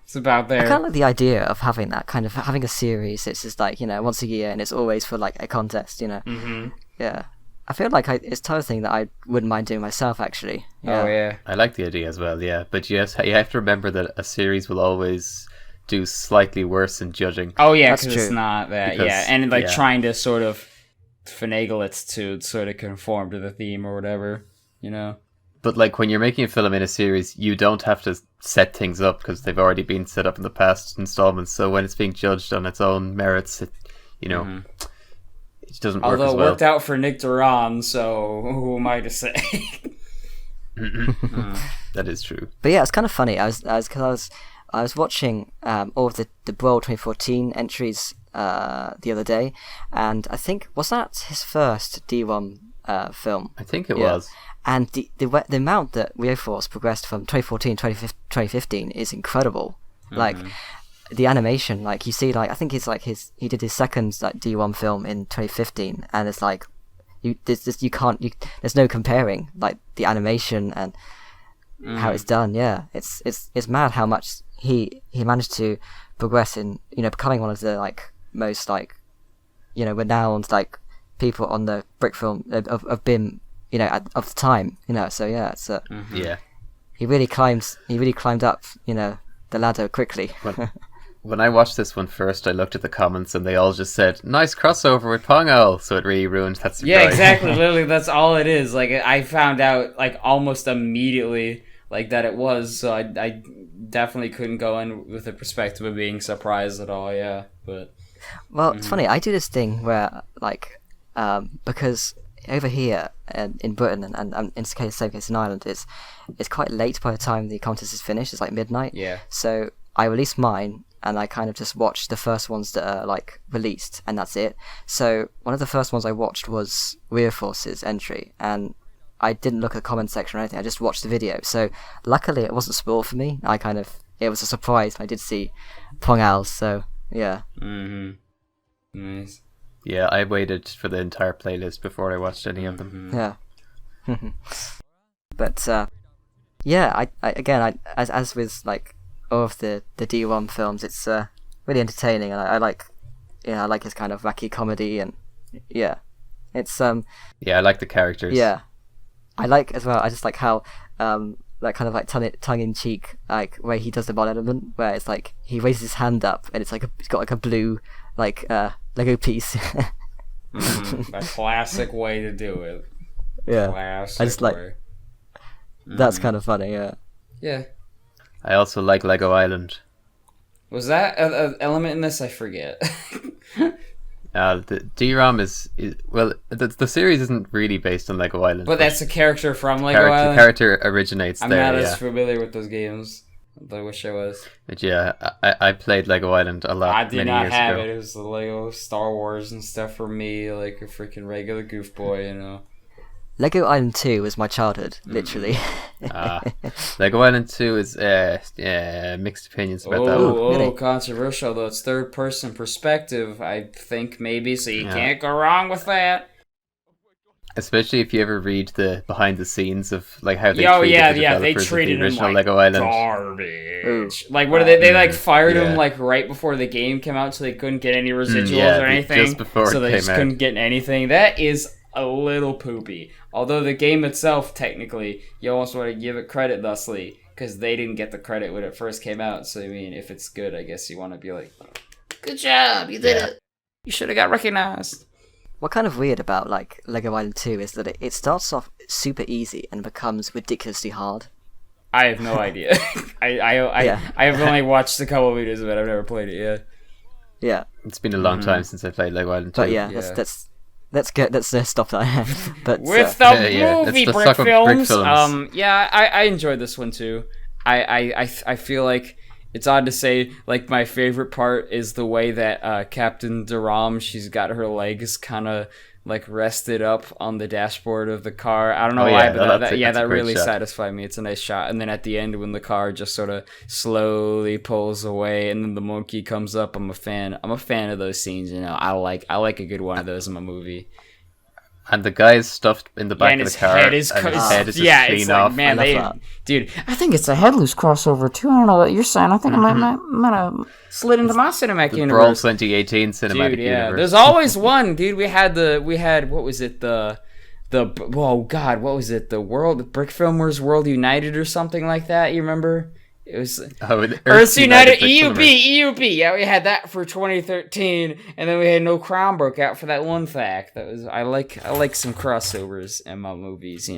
It's about there. I kind of like the idea of having that kind of having a series. It's just like once a year, and it's always for like a contest. Mm-hmm. Yeah. I feel like it's the type of thing that I wouldn't mind doing myself, actually. Yeah. Oh, yeah. I like the idea as well, yeah. But you have to remember that a series will always do slightly worse in judging. Oh, yeah, because it's not that, And, trying to sort of finagle it to sort of conform to the theme or whatever, you know? But like when you're making a film in a series, you don't have to set things up because they've already been set up in the past installments. So when it's being judged on its own merits, it doesn't work as well. Although it worked out for Nick Duran, so who am I to say? That is true. But yeah, it's kind of funny. I was watching all of the BRAWL 2014 entries the other day, and I think was that his first D1 film? I think it was. And the amount that WeoForce progressed from 2014 to 2015 is incredible. Like the animation, like you see, like I think it's like he did his second like D1 film in 2015, and it's like there's no comparing like the animation and how it's done. Yeah, it's mad how much he managed to progress in becoming one of the like most like renowned like people on the Brickfilm of BIM of the time. So yeah, it's he really climbed up the ladder quickly. When I watched this one first, I looked at the comments and they all just said, "Nice crossover with Pong Owl," so it really ruined that surprise. Yeah, exactly. Literally, that's all it is. Like, I found out like almost immediately like that it was, so I definitely couldn't go in with the perspective of being surprised at all. Yeah, but it's funny. I do this thing where like because over here in Britain and in the same case in Ireland, it's quite late by the time the contest is finished. It's like midnight. Yeah. So I release mine, and I kind of just watch the first ones that are like released, and that's it. So one of the first ones I watched was WeoForce's entry, and I didn't look at the comment section or anything. I just watched the video. So luckily it wasn't spoiled for me. It was a surprise. I did see Pong Owls, so yeah. Nice. Yeah, I waited for the entire playlist before I watched any of them. Yeah. But yeah, I again, as with like all of the D1 films, it's really entertaining, and I like his kind of wacky comedy, and yeah, it's yeah, I like the characters. Yeah, I like as well. I just like how that kind of like tongue in cheek like way he does the ball element, where it's like he raises his hand up and it's like he's got like a blue like Lego piece. A classic way to do it. Yeah, classic I just like way. That's kind of funny. Yeah. Yeah. I also like Lego Island. Was that an element in this? I forget. The DRAM is well, the series isn't really based on Lego Island. But that's a character from Lego Island? The character originates I'm there, not as familiar with those games. I wish I was. But yeah, I played Lego Island a lot. I did many not years have ago. it. It was the Lego Star Wars and stuff for me, like a freaking regular goofboy, Lego Island 2 was my childhood, literally. Lego Island 2 is mixed opinions about that one. Really? Controversial though. It's third person perspective, I think maybe, so you can't go wrong with that. Especially if you ever read the behind the scenes of like how they they treated the original him like Lego Island. Garbage. Like what did they like fired him like right before the game came out, so they couldn't get any residuals or anything. Just before so it they came just out. couldn't get anything. That is a little poopy. Although the game itself, technically, you almost want to give it credit thusly, because they didn't get the credit when it first came out. So I mean, if it's good, I guess you want to be like, good job, you did it. You should have got recognized. What kind of weird about like Lego Island 2 is that it starts off super easy and becomes ridiculously hard. I have no idea. I have only watched a couple of videos of it. I've never played it yet. Yeah. It's been a long time since I played Lego Island 2. But yeah, let's get stop that. But with the movie Brickfilms. I enjoyed this one too. I feel like it's odd to say, like, my favorite part is the way that Captain Durham, she's got her legs kind of like rested up on the dashboard of the car. I don't know why, but that really satisfied me. It's a nice shot. And then at the end, when the car just sort of slowly pulls away, and then the monkey comes up, I'm a fan. I'm a fan of those scenes. I like a good one of those in a movie. And the guy is stuffed in the back of the car, and his head is just clean off. Man, dude, I think it's a Headloose crossover too. I don't know what you're saying. I think I might have slid into my cinematic the universe. BRAWL 2018 cinematic universe. There's always one, dude. We had what was it? The World Brickfilmers World United or something like that. You remember? It was Earth United EUB. Yeah, we had that for 2013, and then we had No Crown broke out for that one fact. That was I like some crossovers in my movies,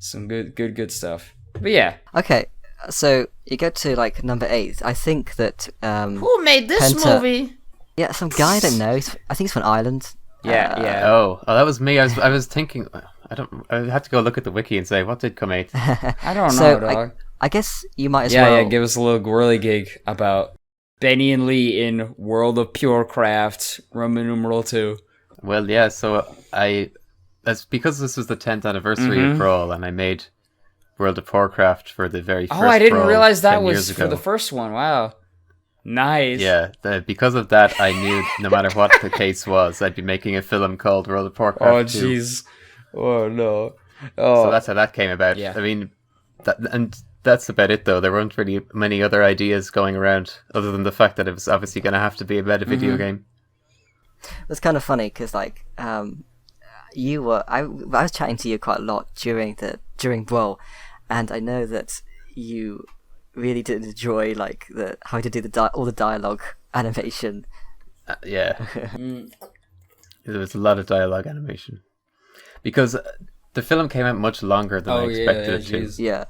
Some good stuff. But yeah. Okay, so you go to like number 8. I think that Who made this Penta, movie? Yeah, some guy I don't know. I think he's from Ireland. Yeah. Oh, that was me. I was thinking. I had to go look at the wiki and say what did come 8. I don't know, So dog. I guess you might as well. Yeah, give us a little whirly gig about Benny and Lee in World of Purecraft, Roman numeral 2. Well, yeah. So because this was the 10th anniversary of BRAWL, and I made World of Poorcraft for the very first. Oh, I didn't BRAWL realize that 10 was years for ago. the first one. Wow, nice. Yeah, because of that, I knew no matter what the case was, I'd be making a film called World of Poorcraft. Oh 2. jeez. Oh no. Oh. So that's how that came about. Yeah. I mean, that's about it though. There weren't really many other ideas going around other than the fact that it was obviously going to have to be about a video game. It's kind of funny because like I was chatting to you quite a lot during BRAWL, and I know that you really did enjoy like how to do all the dialogue animation. Yeah, there was a lot of dialogue animation because the film came out much longer than I expected it to. Geez. Yeah.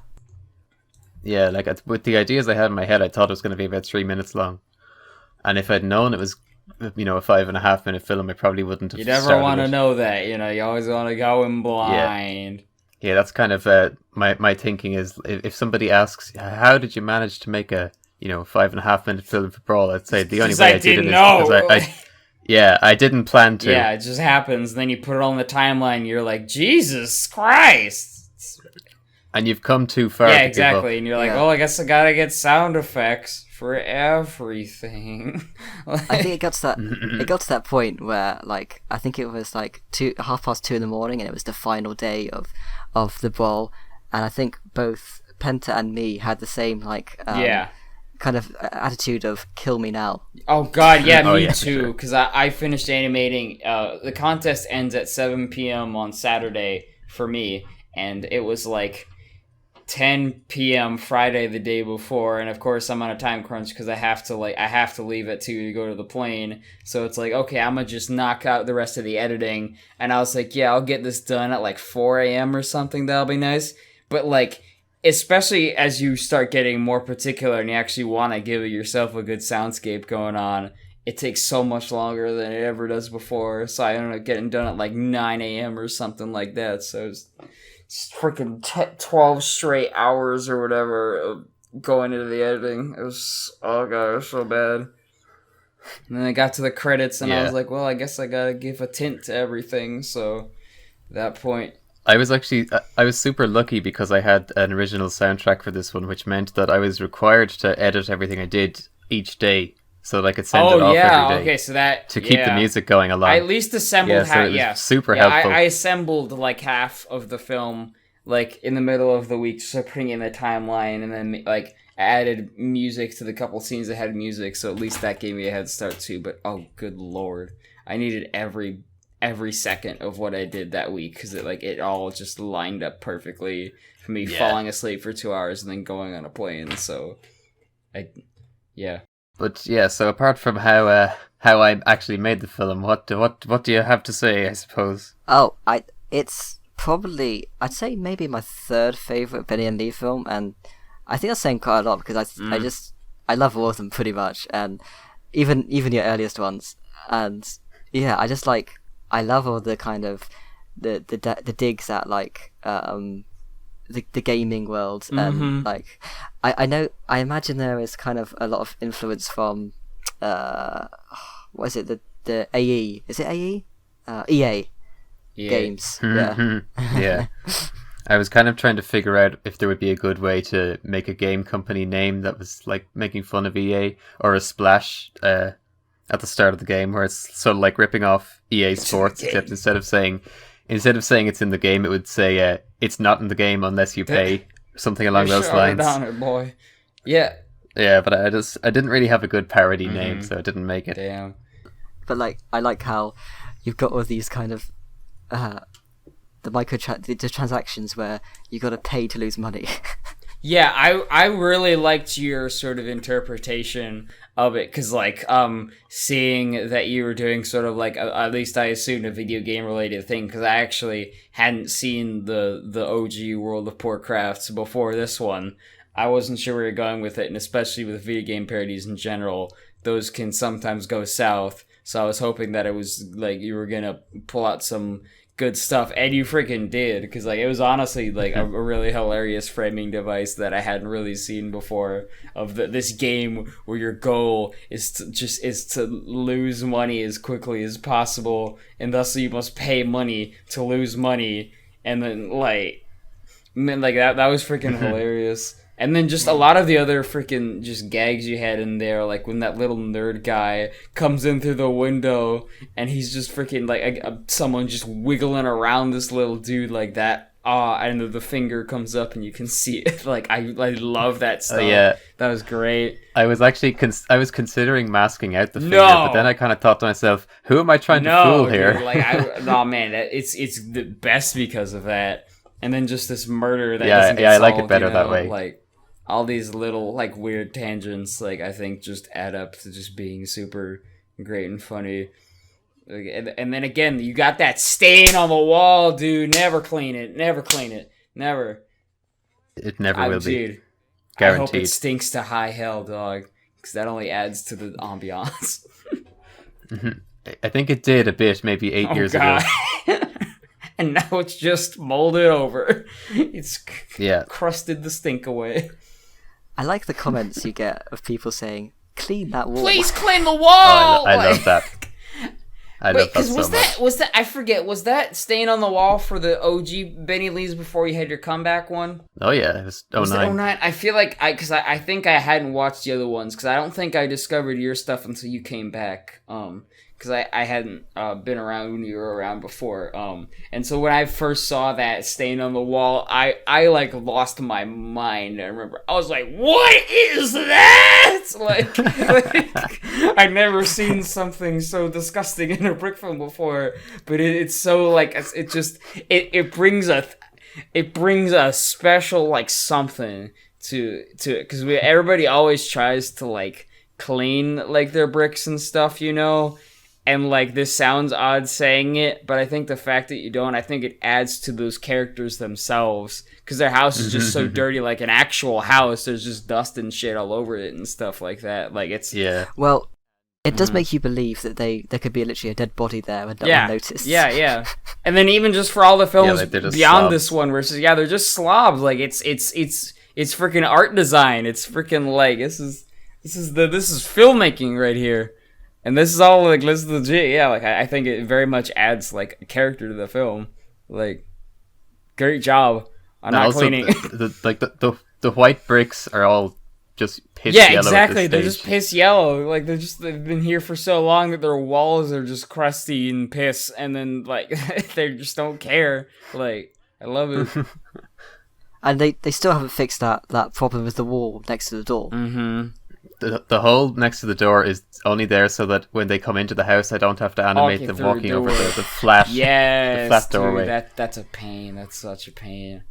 Yeah, like with the ideas I had in my head, I thought it was going to be about 3 minutes long, and if I'd known it was, a 5.5 minute film, I probably wouldn't have. You never want to know that, you always want to go in blind. Yeah, that's kind of my thinking is if somebody asks how did you manage to make a 5.5 minute film for BRAWL, I'd say the only way I did it is because I didn't plan to. Yeah, it just happens. Then you put it on the timeline. You're like, Jesus Christ. And you've come too far. Yeah, to exactly. And you're like, Yeah. I guess I gotta get sound effects for everything. I think it got to that point where like I think it was like 2:30 in the morning, and it was the final day of the BRAWL, and I think both Penta and me had the same like kind of attitude of kill me now. Oh god, yeah, me yeah, too. Because I finished animating. The contest ends at 7 p.m. on Saturday for me, and it was like 10 p.m. Friday the day before, and of course I'm on a time crunch because I have to leave at 2 to go to the plane. So it's like, okay, I'm gonna just knock out the rest of the editing, and I was like, yeah, I'll get this done at like 4 a.m. or something. That'll be nice. But like, especially as you start getting more particular and you actually want to give yourself a good soundscape going on, it takes so much longer than it ever does before. So I ended up getting done at like 9 a.m. or something like that. So it's freaking 12 straight hours or whatever of going into the editing. It was, oh god, it was so bad. And then I got to the credits and I was like, well, I guess I gotta give a tint to everything. So at that point, I was super lucky because I had an original soundtrack for this one, which meant that I was required to edit everything I did each day so that I could send it off every day. Okay, so that to keep the music going along. I at least assembled super helpful. I assembled like half of the film like in the middle of the week, so putting in the timeline, and then like added music to the couple scenes that had music, so at least that gave me a head start too. But oh good lord, I needed every second of what I did that week because it all just lined up perfectly for me falling asleep for 2 hours and then going on a plane. So But yeah, so apart from how I actually made the film, what do you have to say? I suppose. Oh, it's probably I'd say maybe my third favorite Benny and Lee film, and I think that's saying quite a lot because I love all of them pretty much, and even your earliest ones, and yeah, I love all the kind of the digs at like the gaming world, and like I imagine there is kind of a lot of influence from what is it, the AE, is it AE? EA games. Yeah. I was kind of trying to figure out if there would be a good way to make a game company name that was like making fun of EA, or a splash at the start of the game where it's sort of like ripping off EA Sports, except instead of saying it's in the game, it would say it's not in the game unless you pay, something along those lines. Down it, boy. Yeah. Yeah, but I didn't really have a good parody name, so I didn't make it. Damn. But like I like how you've got all these kind of the transactions where you got to pay to lose money. Yeah, I really liked your sort of interpretation of it, because like seeing that you were doing sort of like at least I assumed a video game related thing, because I actually hadn't seen the OG World of Poorcraft before this one. I wasn't sure where you're going with it, and especially with video game parodies in general, those can sometimes go south. So I was hoping that it was like you were gonna pull out some good stuff, and you freaking did, because like it was honestly like a really hilarious framing device that I hadn't really seen before, of this game where your goal is to lose money as quickly as possible, and thus you must pay money to lose money, and then like that was freaking hilarious. And then just a lot of the other freaking just gags you had in there, like when that little nerd guy comes in through the window and he's just freaking like someone just wiggling around this little dude like that. And the finger comes up and you can see it. Like I love that stuff. Yeah, that was great. I was actually I was considering masking out the finger, but then I kind of thought to myself, "Who am I trying to fool here?" Dude, like man, it's the best because of that. And then just this murder that I like it better that way. Like all these little like weird tangents, like I think just add up to just being super great and funny. And then again, you got that stain on the wall, dude. Never clean it. Never clean it. Never. It never will be. Dude, guaranteed. I hope it stinks to high hell, dog, because that only adds to the ambiance. I think it did a bit, maybe 8 years ago. And now it's just molded over. It's crusted the stink away. I like the comments you get of people saying, "Clean that wall. Please clean the wall." I love that. I love that so much. Was that I forget? Was that stain on the wall for the OG Benny Lee's before you had your comeback one? Oh yeah, it was 09. Was it 09? I feel like I think I hadn't watched the other ones, because I don't think I discovered your stuff until you came back. Because I hadn't been around when you were around before. And so when I first saw that stain on the wall, I like lost my mind. I remember I was like, "What is that?" Like I'd never seen something so disgusting in a brick film before. But it's so like it brings a special like something to it, because everybody always tries to like clean like their bricks and stuff, you know. And, like, this sounds odd saying it, but I think the fact that you don't, I think it adds to those characters themselves. Because their house is just so dirty, like an actual house. There's just dust and shit all over it and stuff like that. Like, it's... Yeah. Well, it does make you believe that there could be literally a dead body there and no one noticed. Yeah. And then even just for all the films beyond slobs. This one, where it's just, they're just slobs. Like, it's freaking art design. It's freaking, like, this is filmmaking right here. And this is all, like, this is legit, yeah, like, I think it very much adds, like, a character to the film. Like, great job on not cleaning. The white bricks are all just piss yellow. Yeah, exactly, at they're this just piss yellow. Like, they've been here for so long that their walls are just crusty and piss, and then, like, they just don't care. Like, I love it. And they still haven't fixed that problem with the wall next to the door. Mm-hmm. The hole next to the door is only there so that when they come into the house, I don't have to animate them walking over the flat, the flat doorway. Dude, that's a pain. That's such a pain.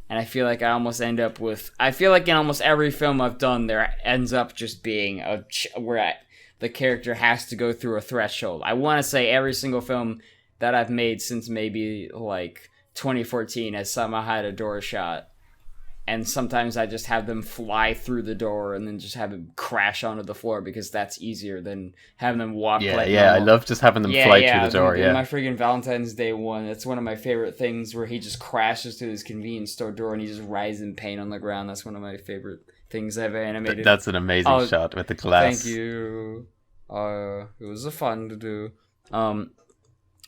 And I feel like I almost end up with... I feel like in almost every film I've done, there ends up just being where the character has to go through a threshold. I want to say every single film that I've made since maybe like 2014 has somehow had a door shot. And sometimes I just have them fly through the door and then just have them crash onto the floor, because that's easier than having them walk like normal. I love just having them fly through the door, My freaking Valentine's Day one, that's one of my favorite things, where he just crashes through this convenience store door and he just writes in pain on the ground. That's one of my favorite things I've animated. That's an amazing shot with the glass. Thank you. It was fun to do.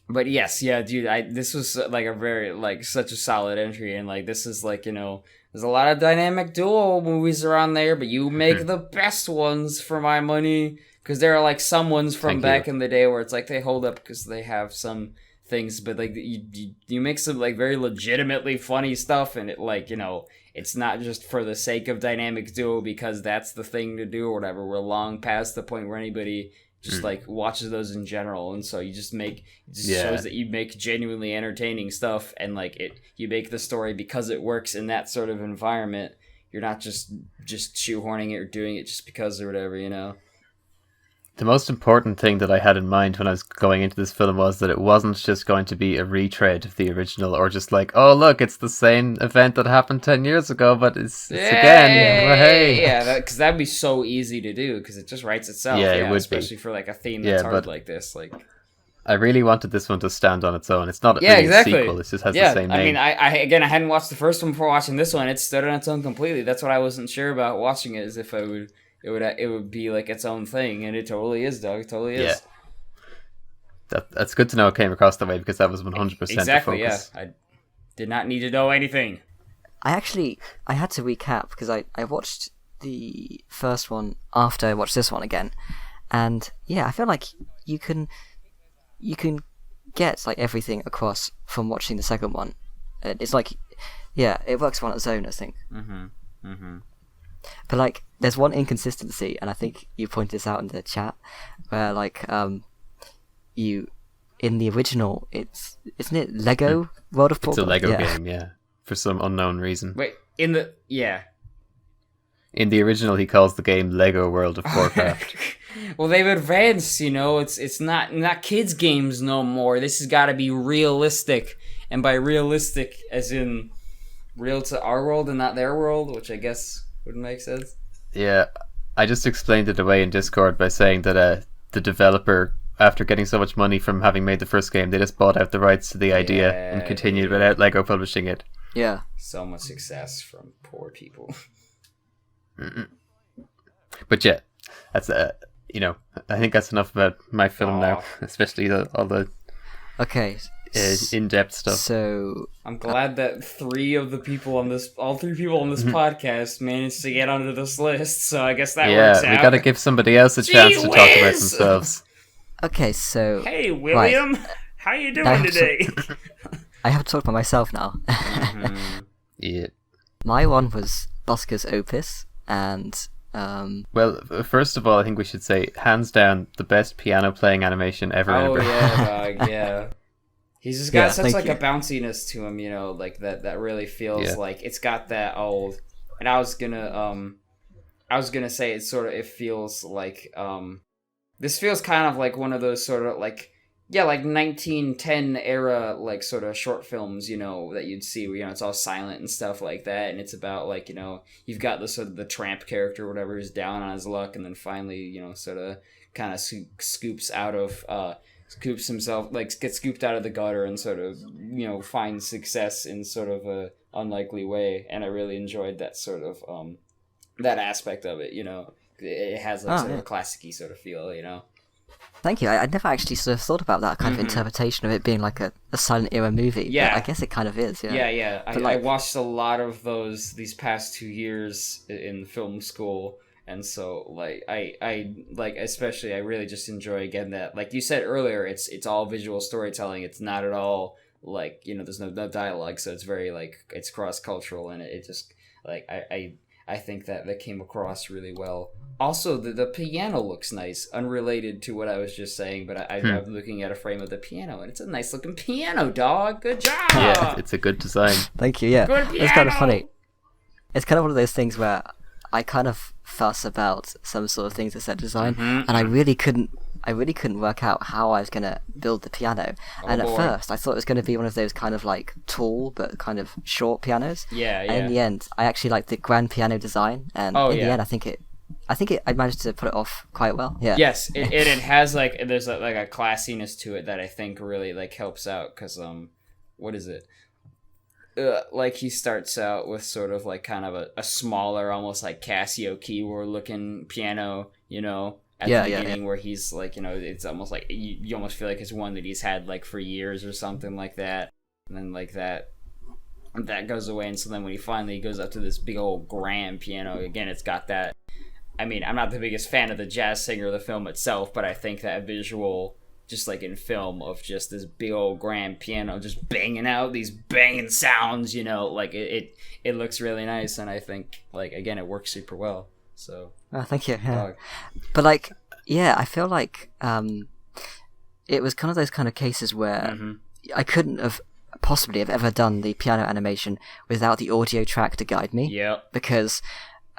But yes, yeah, dude, this was like a very, like, such a solid entry, and like, this is like, you know, there's a lot of dynamic duo movies around there, but you make the best ones for my money, because there are like some ones from back in the day where it's like they hold up because they have some things, but like you make some like very legitimately funny stuff, and it, like, you know, it's not just for the sake of dynamic duo because that's the thing to do or whatever. We're long past the point where anybody just like watches those in general, and so you just shows that you make genuinely entertaining stuff, and like you make the story because it works in that sort of environment. you're not just shoehorning it or doing it just because or whatever, you know. The most important thing that I had in mind when I was going into this film was that it wasn't just going to be a retread of the original, or just like, oh look, it's the same event that happened 10 years ago, but it's again. Well, hey. Yeah, because that'd be so easy to do, because it just writes itself. Yeah, it would especially be. for like a theme that's hard like this. Like, I really wanted this one to stand on its own. It's not really a sequel, it just has the same name. I mean, I hadn't watched the first one before watching this one. It stood on its own completely. That's what I wasn't sure about watching it, as if it would be like its own thing, and it totally is, dog. It totally is. Yeah. That's good to know it came across that way, because that was 100% exactly, the focus. Yeah. I did not need to know anything. I had to recap, because I watched the first one after I watched this one again, and yeah, I feel like you can get like everything across from watching the second one. It's like, yeah, it works on its own, I think. But like, there's one inconsistency, and I think you pointed this out in the chat, where like you in the original, isn't it Lego World of Poorcraft? It's a Lego game, yeah, for some unknown reason. Wait, in the original, he calls the game Lego World of Poorcraft. Well, they've advanced, you know. It's not kids games no more. This has got to be realistic, and by realistic, as in real to our world and not their world, which I guess wouldn't make sense. Yeah, I just explained it away in Discord by saying that the developer, after getting so much money from having made the first game, they just bought out the rights to the idea and continued without Lego publishing it. Yeah. So much success from poor people. But yeah, that's you know, I think that's enough about my film now, especially all the in-depth stuff. So I'm glad that all three people on this podcast managed to get onto this list. So I guess that works out. Yeah, we got to give somebody else a chance to talk about themselves. Okay, so hey William, right. How you doing today? I have to talk about myself now. Yeah. My one was Busker's Opus, and well, first of all, I think we should say, hands down, the best piano playing animation ever. Oh yeah, dog, yeah. He's just got such like a bounciness to him, you know, like that really feels like it's got that old. And I was gonna say it feels like this feels kind of like one of those sort of like 1910 era like sort of short films, you know, that you'd see where, you know, it's all silent and stuff like that, and it's about like, you know, you've got the sort of the tramp character or whatever who's down on his luck, and then finally, you know, sort of kind of scoops himself, like gets scooped out of the gutter and sort of, you know, finds success in sort of a unlikely way. And I really enjoyed that sort of that aspect of it, you know. It has like sort of a classic-y sort of feel, you know. Thank you. I never actually sort of thought about that kind of interpretation of it being like a silent era movie. Yeah, but I guess it kind of is. Yeah. I watched a lot of these past 2 years in film school. And so, like, I like, especially, I really just enjoy, again, that, like you said earlier, it's all visual storytelling. It's not at all, like, you know, there's no dialogue, so it's very, like, it's cross-cultural, and it just, like, I think that came across really well. Also, the piano looks nice, unrelated to what I was just saying, but I'm looking at a frame of the piano, and it's a nice-looking piano, dog! Good job! Yeah, it's a good design. Thank you, yeah. Good piano! It's kind of funny. It's kind of one of those things where I kind of fuss about some sort of things in set design, and I really couldn't work out how I was gonna build the piano. At first, I thought it was gonna be one of those kind of like tall but kind of short pianos. Yeah. And in the end, I actually liked the grand piano design, and the end, I managed to put it off quite well. Yeah. Yes, it has like there's like a classiness to it that I think really like helps out, because what is it? Like he starts out with sort of like kind of a smaller, almost like Casio keyboard looking piano, you know, at the beginning, where he's like, you know, it's almost like you almost feel like it's one that he's had like for years or something like that, and then like that goes away, and so then when he finally goes up to this big old grand piano again, it's got that. I mean, I'm not the biggest fan of the jazz singer of the film itself, but I think that visual, just like in film, of just this big old grand piano just banging out these banging sounds, you know, like it looks really nice, and I think, like, again, it works super well. So thank you. Yeah. But like, yeah, I feel like it was kind of those kind of cases where I couldn't have possibly have ever done the piano animation without the audio track to guide me. Yeah. Because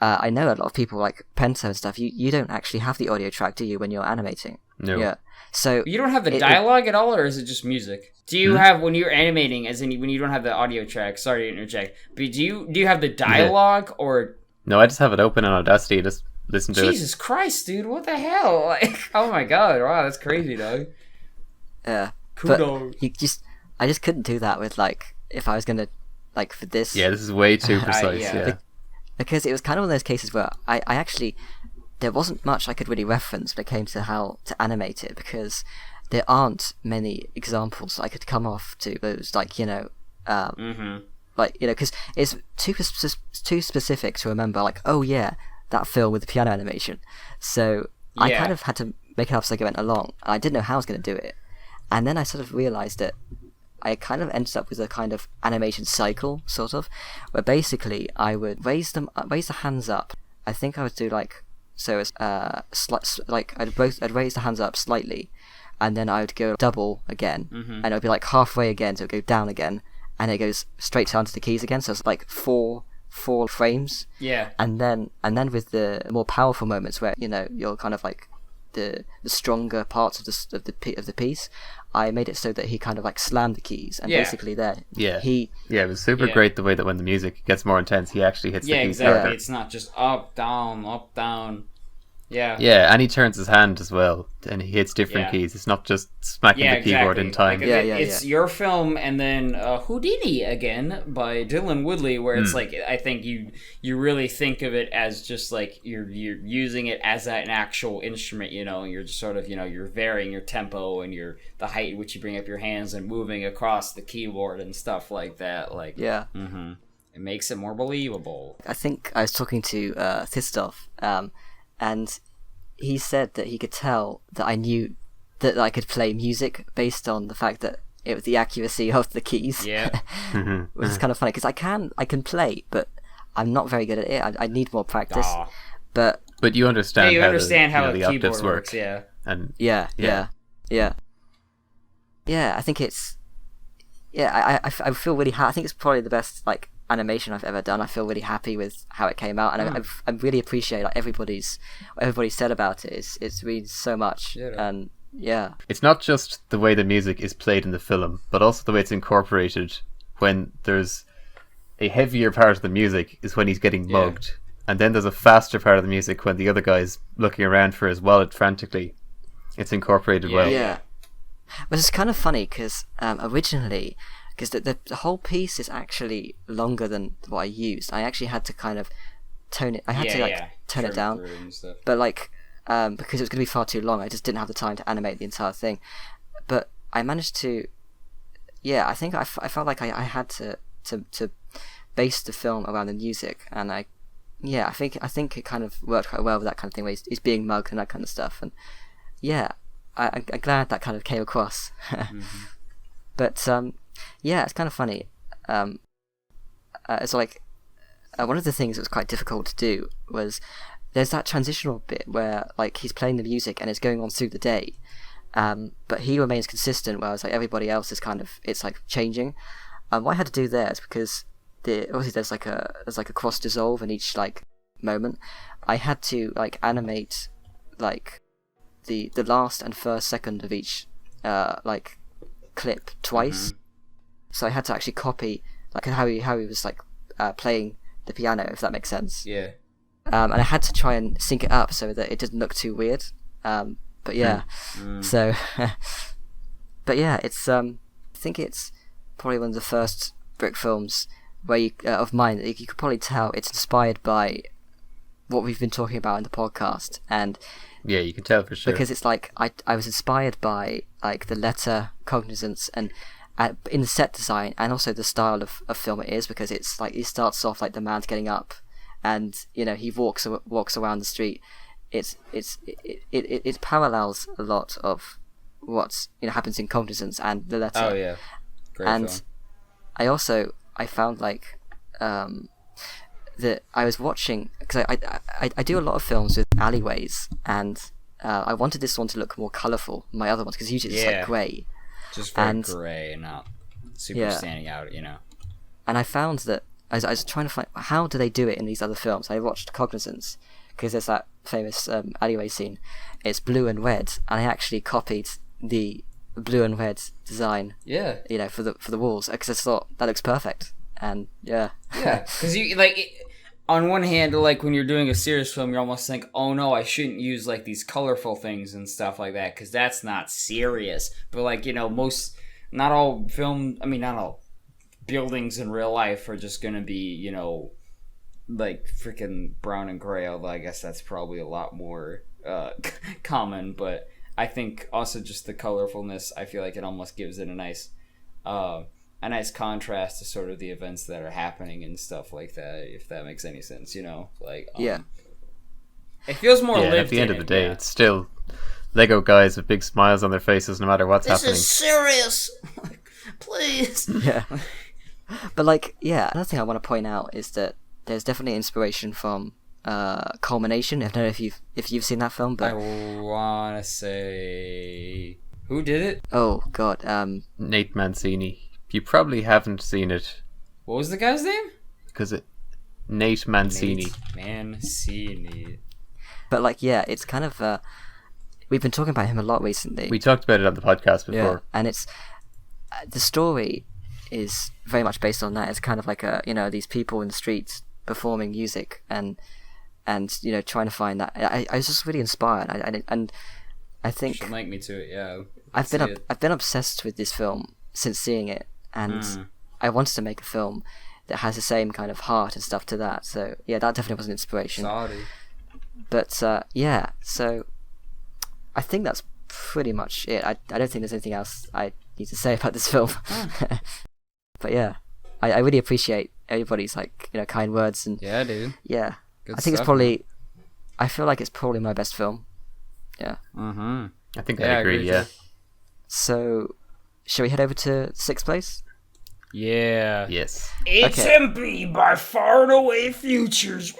I know a lot of people like Penta and stuff. You don't actually have the audio track, do you, when you're animating? No. Yeah. So you don't have the dialogue at all, or is it just music? Do you have, when you're animating, as in when you don't have the audio track? Sorry to interject, but do you have the dialogue or? No, I just have it open on Audacity. Just listen to it. Jesus Christ, dude! What the hell? Like, oh my god! Wow, that's crazy, dog. Yeah. Kudos. But I just couldn't do that with like if I was gonna like for this. Yeah, this is way too precise. Yeah. Because it was kind of one of those cases where I actually there wasn't much I could really reference when it came to how to animate it, because there aren't many examples I could come off to those, like, you know, like, you know, because it's too specific to remember, like, oh yeah, that film with the piano animation. So I kind of had to make it up as I went along, and I didn't know how I was going to do it. And then I sort of realised that I kind of ended up with a kind of animation cycle, sort of, where basically I would raise the hands up. I think I would do like, so as like I'd raise the hands up slightly, and then I would go double again, and it would be like halfway again, so it would go down again, and it goes straight down to the keys again. So it's like four frames. Yeah. And then with the more powerful moments where, you know, you're kind of like the stronger parts of the piece, I made it so that he kind of like slammed the keys, and basically there, it was super great the way that when the music gets more intense, he actually hits the keys. Exactly. harder. It's not just up down. Yeah. Yeah, and he turns his hand as well, and he hits different keys. It's not just smacking the keyboard in time. Like, it's your film, and then Houdini again by Dylan Woodley, where it's like, I think you really think of it as just like you're using it as an actual instrument, you know, and you're just sort of, you know, you're varying your tempo and the height at which you bring up your hands and moving across the keyboard and stuff like that. Like, it makes it more believable. I think I was talking to Christof, and he said that he could tell that I knew that I could play music based on the fact that it was the accuracy of the keys. Yeah. Which is kind of funny, because I can play, but I'm not very good at it. I need more practice. But you understand. Yeah, you understand how the the keyboard octaves works. work. Yeah. And yeah. I think it's. Yeah, I feel really happy. I think it's probably the best like animation I've ever done. I feel really happy with how it came out, and I really appreciate like what everybody said about it. It's really so much, and it's not just the way the music is played in the film, but also the way it's incorporated. When there's a heavier part of the music is when he's getting mugged, and then there's a faster part of the music when the other guy's looking around for his wallet frantically. It's incorporated well. Yeah, but it's kind of funny because originally. Because the whole piece is actually longer than what I used. I actually had to kind of tone it. I had to tone it down. But like, because it was going to be far too long, I just didn't have the time to animate the entire thing. But I managed to. Yeah, I think I felt like I had to base the film around the music, and I think it kind of worked quite well with that kind of thing, where he's being mugged and that kind of stuff, and I'm glad that kind of came across. But yeah, it's kind of funny. It's like one of the things that was quite difficult to do was there's that transitional bit where like he's playing the music and it's going on through the day, but he remains consistent, whereas like everybody else is kind of, it's like changing. What I had to do there is because obviously there's like a cross dissolve in each like moment. I had to like animate like the last and first second of each like clip twice. So I had to actually copy like how he was like playing the piano, if that makes sense. Yeah. And I had to try and sync it up so that it didn't look too weird. But yeah, so but yeah, it's I think it's probably one of the first Brickfilms where of mine that you could probably tell it's inspired by what we've been talking about in the podcast, and yeah, you can tell for sure, because it's like I was inspired by like the letter cognizance and in the set design, and also the style of film it is, because it's like it starts off like the man's getting up, and you know he walks around the street. It parallels a lot of what happens in Cognizance and the letter. Oh yeah, great and film. I found like that I was watching, because I do a lot of films with alleyways, and I wanted this one to look more colourful than my other ones, because usually it's like grey. Just very grey, not. super standing out, you know. And I found that I was trying to find how do they do it in these other films. I watched Cognizance because there's that famous alleyway scene. It's blue and red, and I actually copied the blue and red design. Yeah. You know, for the walls, because I thought that looks perfect. And yeah, because you like. On one hand, like, when you're doing a serious film, you almost think, oh no, I shouldn't use, like, these colorful things and stuff like that, because that's not serious. But, like, you know, not all buildings in real life are just gonna be, you know, like, freaking brown and gray, although I guess that's probably a lot more common. But I think also just the colorfulness, I feel like it almost gives it a nice contrast to sort of the events that are happening and stuff like that, if that makes any sense, you know? Like, it feels more lived in. At the end of the day, it's still Lego guys with big smiles on their faces no matter what's happening. This is serious! Please! Yeah. But, like, another thing I want to point out is that there's definitely inspiration from Culmination. I don't know if you've seen that film, but... I want to say... Who did it? Oh, God. Nate Mancini. You probably haven't seen it. What was the guy's name? Nate Mancini. Mancini. But, like, it's kind of... we've been talking about him a lot recently. We talked about it on the podcast before. Yeah, and it's... the story is very much based on that. It's kind of like these people in the streets performing music and you know, trying to find that. I was just really inspired. And I think... Should link me to it, yeah. I've been obsessed with this film since seeing it, and I wanted to make a film that has the same kind of heart and stuff to that. So that definitely was an inspiration. Sorry. But so I think that's pretty much it. I don't think there's anything else I need to say about this film. But I really appreciate everybody's, like, you know, kind words. And yeah, dude. Yeah, Good I think stuff, it's probably. I feel like it's probably my best film. Yeah. Mm-hmm. I think I agree. Yeah. So, shall we head over to sixth place? Yeah. Yes. It's simply by far and away futures.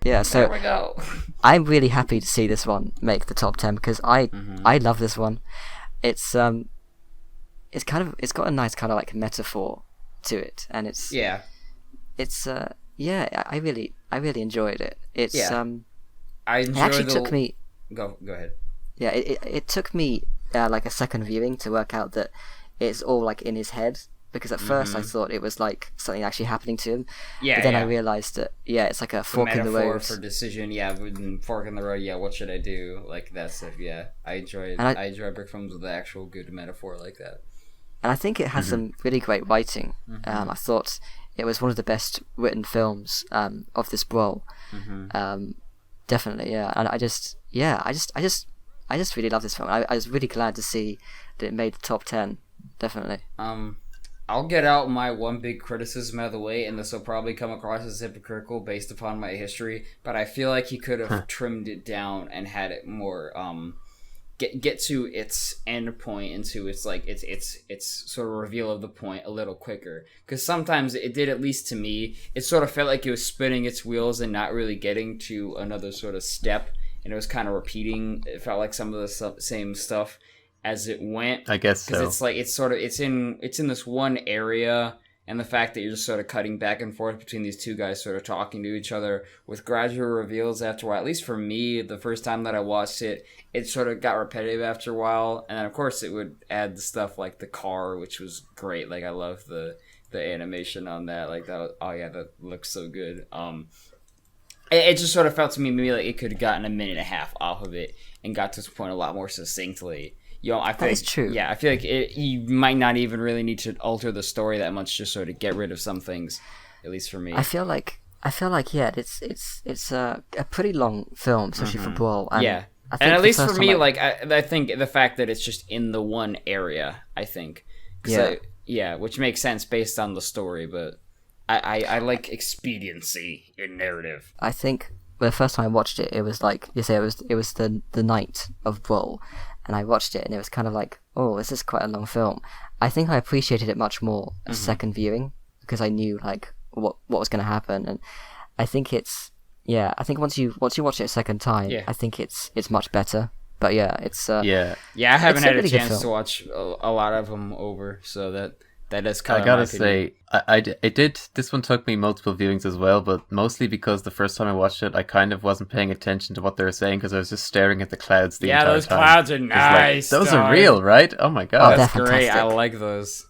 Yeah, so there we go. I'm really happy to see this one make the top 10 because I love this one. It's got a nice kind of like metaphor to it, and it's I really enjoyed it. It's I it actually took me. Go ahead. Yeah, it took me like a second viewing to work out that it's all like in his head, because at first I thought it was like something actually happening to him. Yeah. But then I realized that it's like a fork in the road. For decision, fork in the road. Yeah, what should I do? Like that stuff. Yeah, I enjoy Brickfilms with the actual good metaphor like that. And I think it has some really great writing. I thought it was one of the best written films of this BRAWL. Definitely, yeah. And I just really love this film. I was really glad to see that it made the top 10. Definitely. I'll get out my one big criticism out of the way, and this will probably come across as hypocritical based upon my history, but I feel like he could have trimmed it down and had it more get to its end point, into its like its sort of reveal of the point a little quicker, because sometimes it did, at least to me, it sort of felt like it was spinning its wheels and not really getting to another sort of step, and it was kind of repeating. It felt like some of the same stuff as it went. I guess so. Because it's like it's in this one area, and the fact that you're just sort of cutting back and forth between these two guys sort of talking to each other with gradual reveals after a while. At least for me, the first time that I watched it, it sort of got repetitive after a while, and then of course it would add the stuff like the car, which was great. Like, I love the animation on that. Like, that looks so good. It just sort of felt to me maybe like it could have gotten a minute and a half off of it and got to this point a lot more succinctly. I feel That's true. Yeah, I feel like you might not even really need to alter the story that much, just sort of get rid of some things, at least for me. I feel like it's a pretty long film, especially for BRAWL. And yeah, and at least for me, I think the fact that it's just in the one area, I think, which makes sense based on the story, but I like expediency in narrative. I think the first time I watched it, it was like you say, it was the night of BRAWL. And I watched it, and it was kind of like, oh, this is quite a long film. I think I appreciated it much more a second viewing, because I knew like what was going to happen, and I think I think once you watch it a second time, I think it's much better, But yeah, it's I haven't had a really chance to watch a lot of them over, so that is kind I gotta say, it did. This one took me multiple viewings as well, but mostly because the first time I watched it, I kind of wasn't paying attention to what they were saying because I was just staring at the clouds the entire time. Yeah, those clouds are nice. Like, those are real, right? Oh my god, that's great. I like those.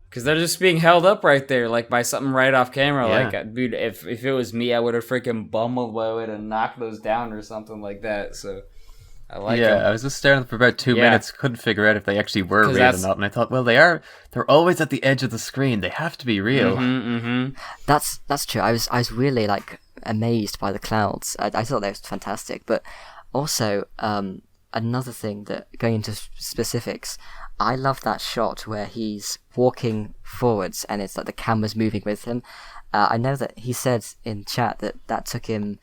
Because they're just being held up right there, like, by something right off camera. Yeah. Like, dude, if it was me, I would have freaking bumbled my way to knock those down or something like that. So, I like them. I was just staring at them for about 2 minutes, couldn't figure out if they actually were real or not. And I thought, well, they're always at the edge of the screen. They have to be real. That's true. I was really, like, amazed by the clouds. I thought they were fantastic. But also, another thing that, going into specifics, I love that shot where he's walking forwards and it's like the camera's moving with him. I know that he said in chat that took him,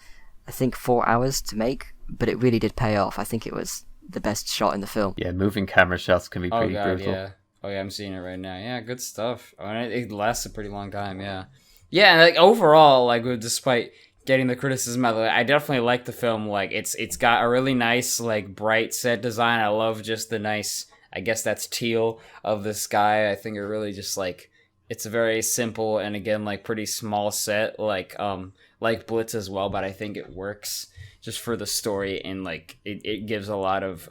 I think, 4 hours to make, but it really did pay off. I think it was the best shot in the film. Yeah, moving camera shots can be pretty brutal. Yeah. Oh yeah, I'm seeing it right now. Yeah, good stuff. I mean, it lasts a pretty long time. Yeah, and like overall, like despite getting the criticism out of the way, I definitely like the film. Like it's got a really nice, like, bright set design. I love just the nice, I guess that's teal of the sky. I think it really just, like, it's a very simple and, again, like, pretty small set, like Blitz as well, but I think it works just for the story, and, like, it gives a lot of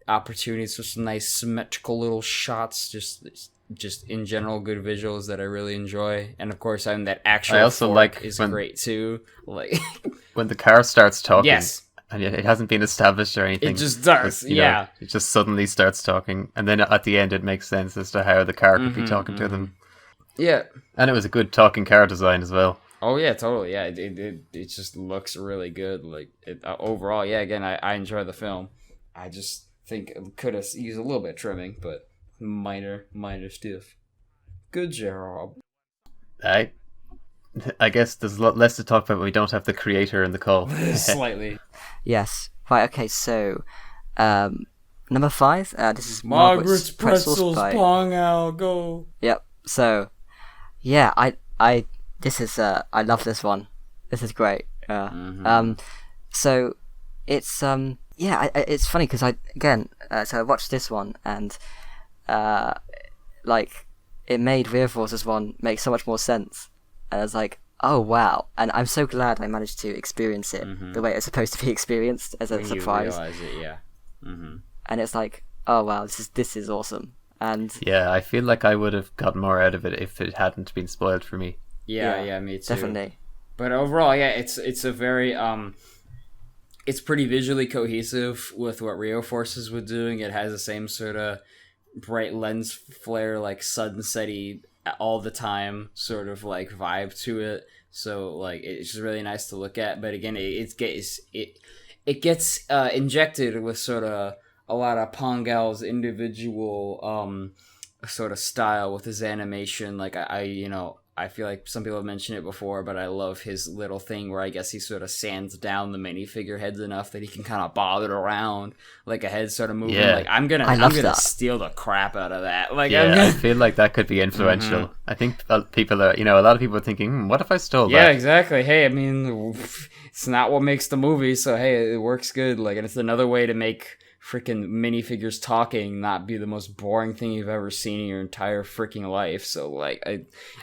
opportunities for some nice symmetrical little shots, just in general good visuals that I really enjoy. And of course, that actual I also like is great too. Like when the car starts talking. Yes. And it hasn't been established or anything. It just does, know, it just suddenly starts talking. And then at the end, it makes sense as to how the car could be talking to them. Yeah. And it was a good talking car design as well. Oh, yeah, totally. Yeah, it just looks really good. Like, overall, yeah, again, I enjoy the film. I just think it could have used a little bit of trimming, but minor stuff. Good job. I guess there's a lot less to talk about when we don't have the creator in the call. Slightly. Yes. Right, okay, so number 5, this is Margret's Pretzels by... Pong Out, go. Yep. So yeah, I this is I love this one. This is great. So it's it's funny because so I watched this one and like it made Real Forces 1 make so much more sense. And I was like, oh wow. And I'm so glad I managed to experience it the way it's supposed to be experienced as a surprise. You realize it, yeah. And it's like, oh wow, this is awesome. And yeah, I feel like I would have gotten more out of it if it hadn't been spoiled for me. Yeah, me too. Definitely. But overall, yeah, it's a very it's pretty visually cohesive with what Rio Forces was doing. It has the same sort of bright lens flare, like sunsetty all the time sort of like vibe to it. So like it's just really nice to look at. But again, it gets injected with sort of a lot of Pongal's individual sort of style with his animation. Like I feel like some people have mentioned it before, but I love his little thing where I guess he sort of sands down the minifigure heads enough that he can kind of bob it around like a head sort of moving. Yeah. Like I'm gonna steal the crap out of that. Like I feel like that could be influential. I think people are, a lot of people are thinking, what if I stole that? Yeah, exactly. Hey, I mean, it's not what makes the movie, so hey, it works good. Like, and it's another way to make freaking minifigures talking not be the most boring thing you've ever seen in your entire freaking life. So like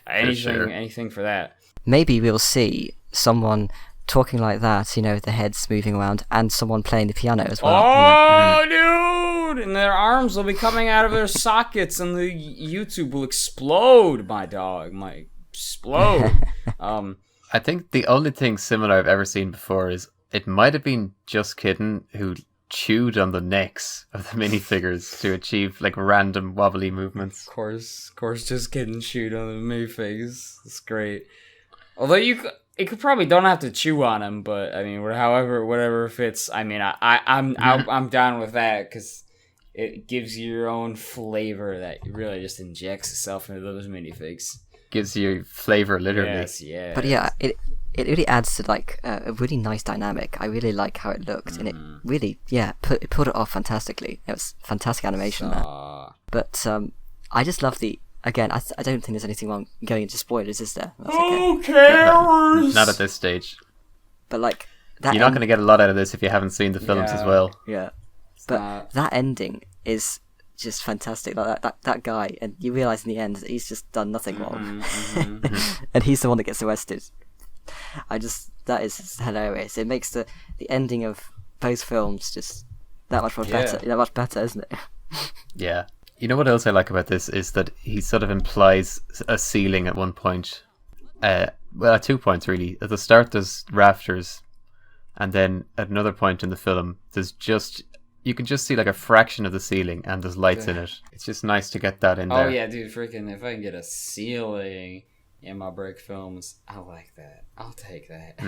anything for that. Maybe we'll see someone talking like that, with the heads moving around, and someone playing the piano as well. Oh, dude! And their arms will be coming out of their sockets, and the YouTube will explode. My dog might explode. I think the only thing similar I've ever seen before is it might have been Just Kidding who chewed on the necks of the minifigures to achieve like random wobbly movements. Of course, Just Kidding chewed on the minifigures. It's great. Although you could probably don't have to chew on them, but I mean, whatever fits. I mean, I'm down with that because it gives you your own flavor that really just injects itself into those minifigs. Gives you flavor, literally. Yes, yeah. But yeah, it really adds to like a really nice dynamic. I really like how it looked, and it really put it off fantastically. It was fantastic animation there. But I just love again. I don't think there's anything wrong going into spoilers, is there? That's Who cares? Not at this stage. But like that, you're not going to get a lot out of this if you haven't seen the films as well. Yeah. But that ending is just fantastic. Like that guy, and you realise in the end that he's just done nothing wrong, and he's the one that gets arrested. That is hilarious. It makes the ending of both films just that much better. That much better, isn't it? Yeah. You know what else I like about this is that he sort of implies a ceiling at one point. At 2 points really. At the start there's rafters, and then at another point in the film you can just see like a fraction of the ceiling, and there's lights in it. It's just nice to get that in there. Oh yeah, dude, freaking if I can get a ceiling in my Brickfilms, I like that. I'll take that.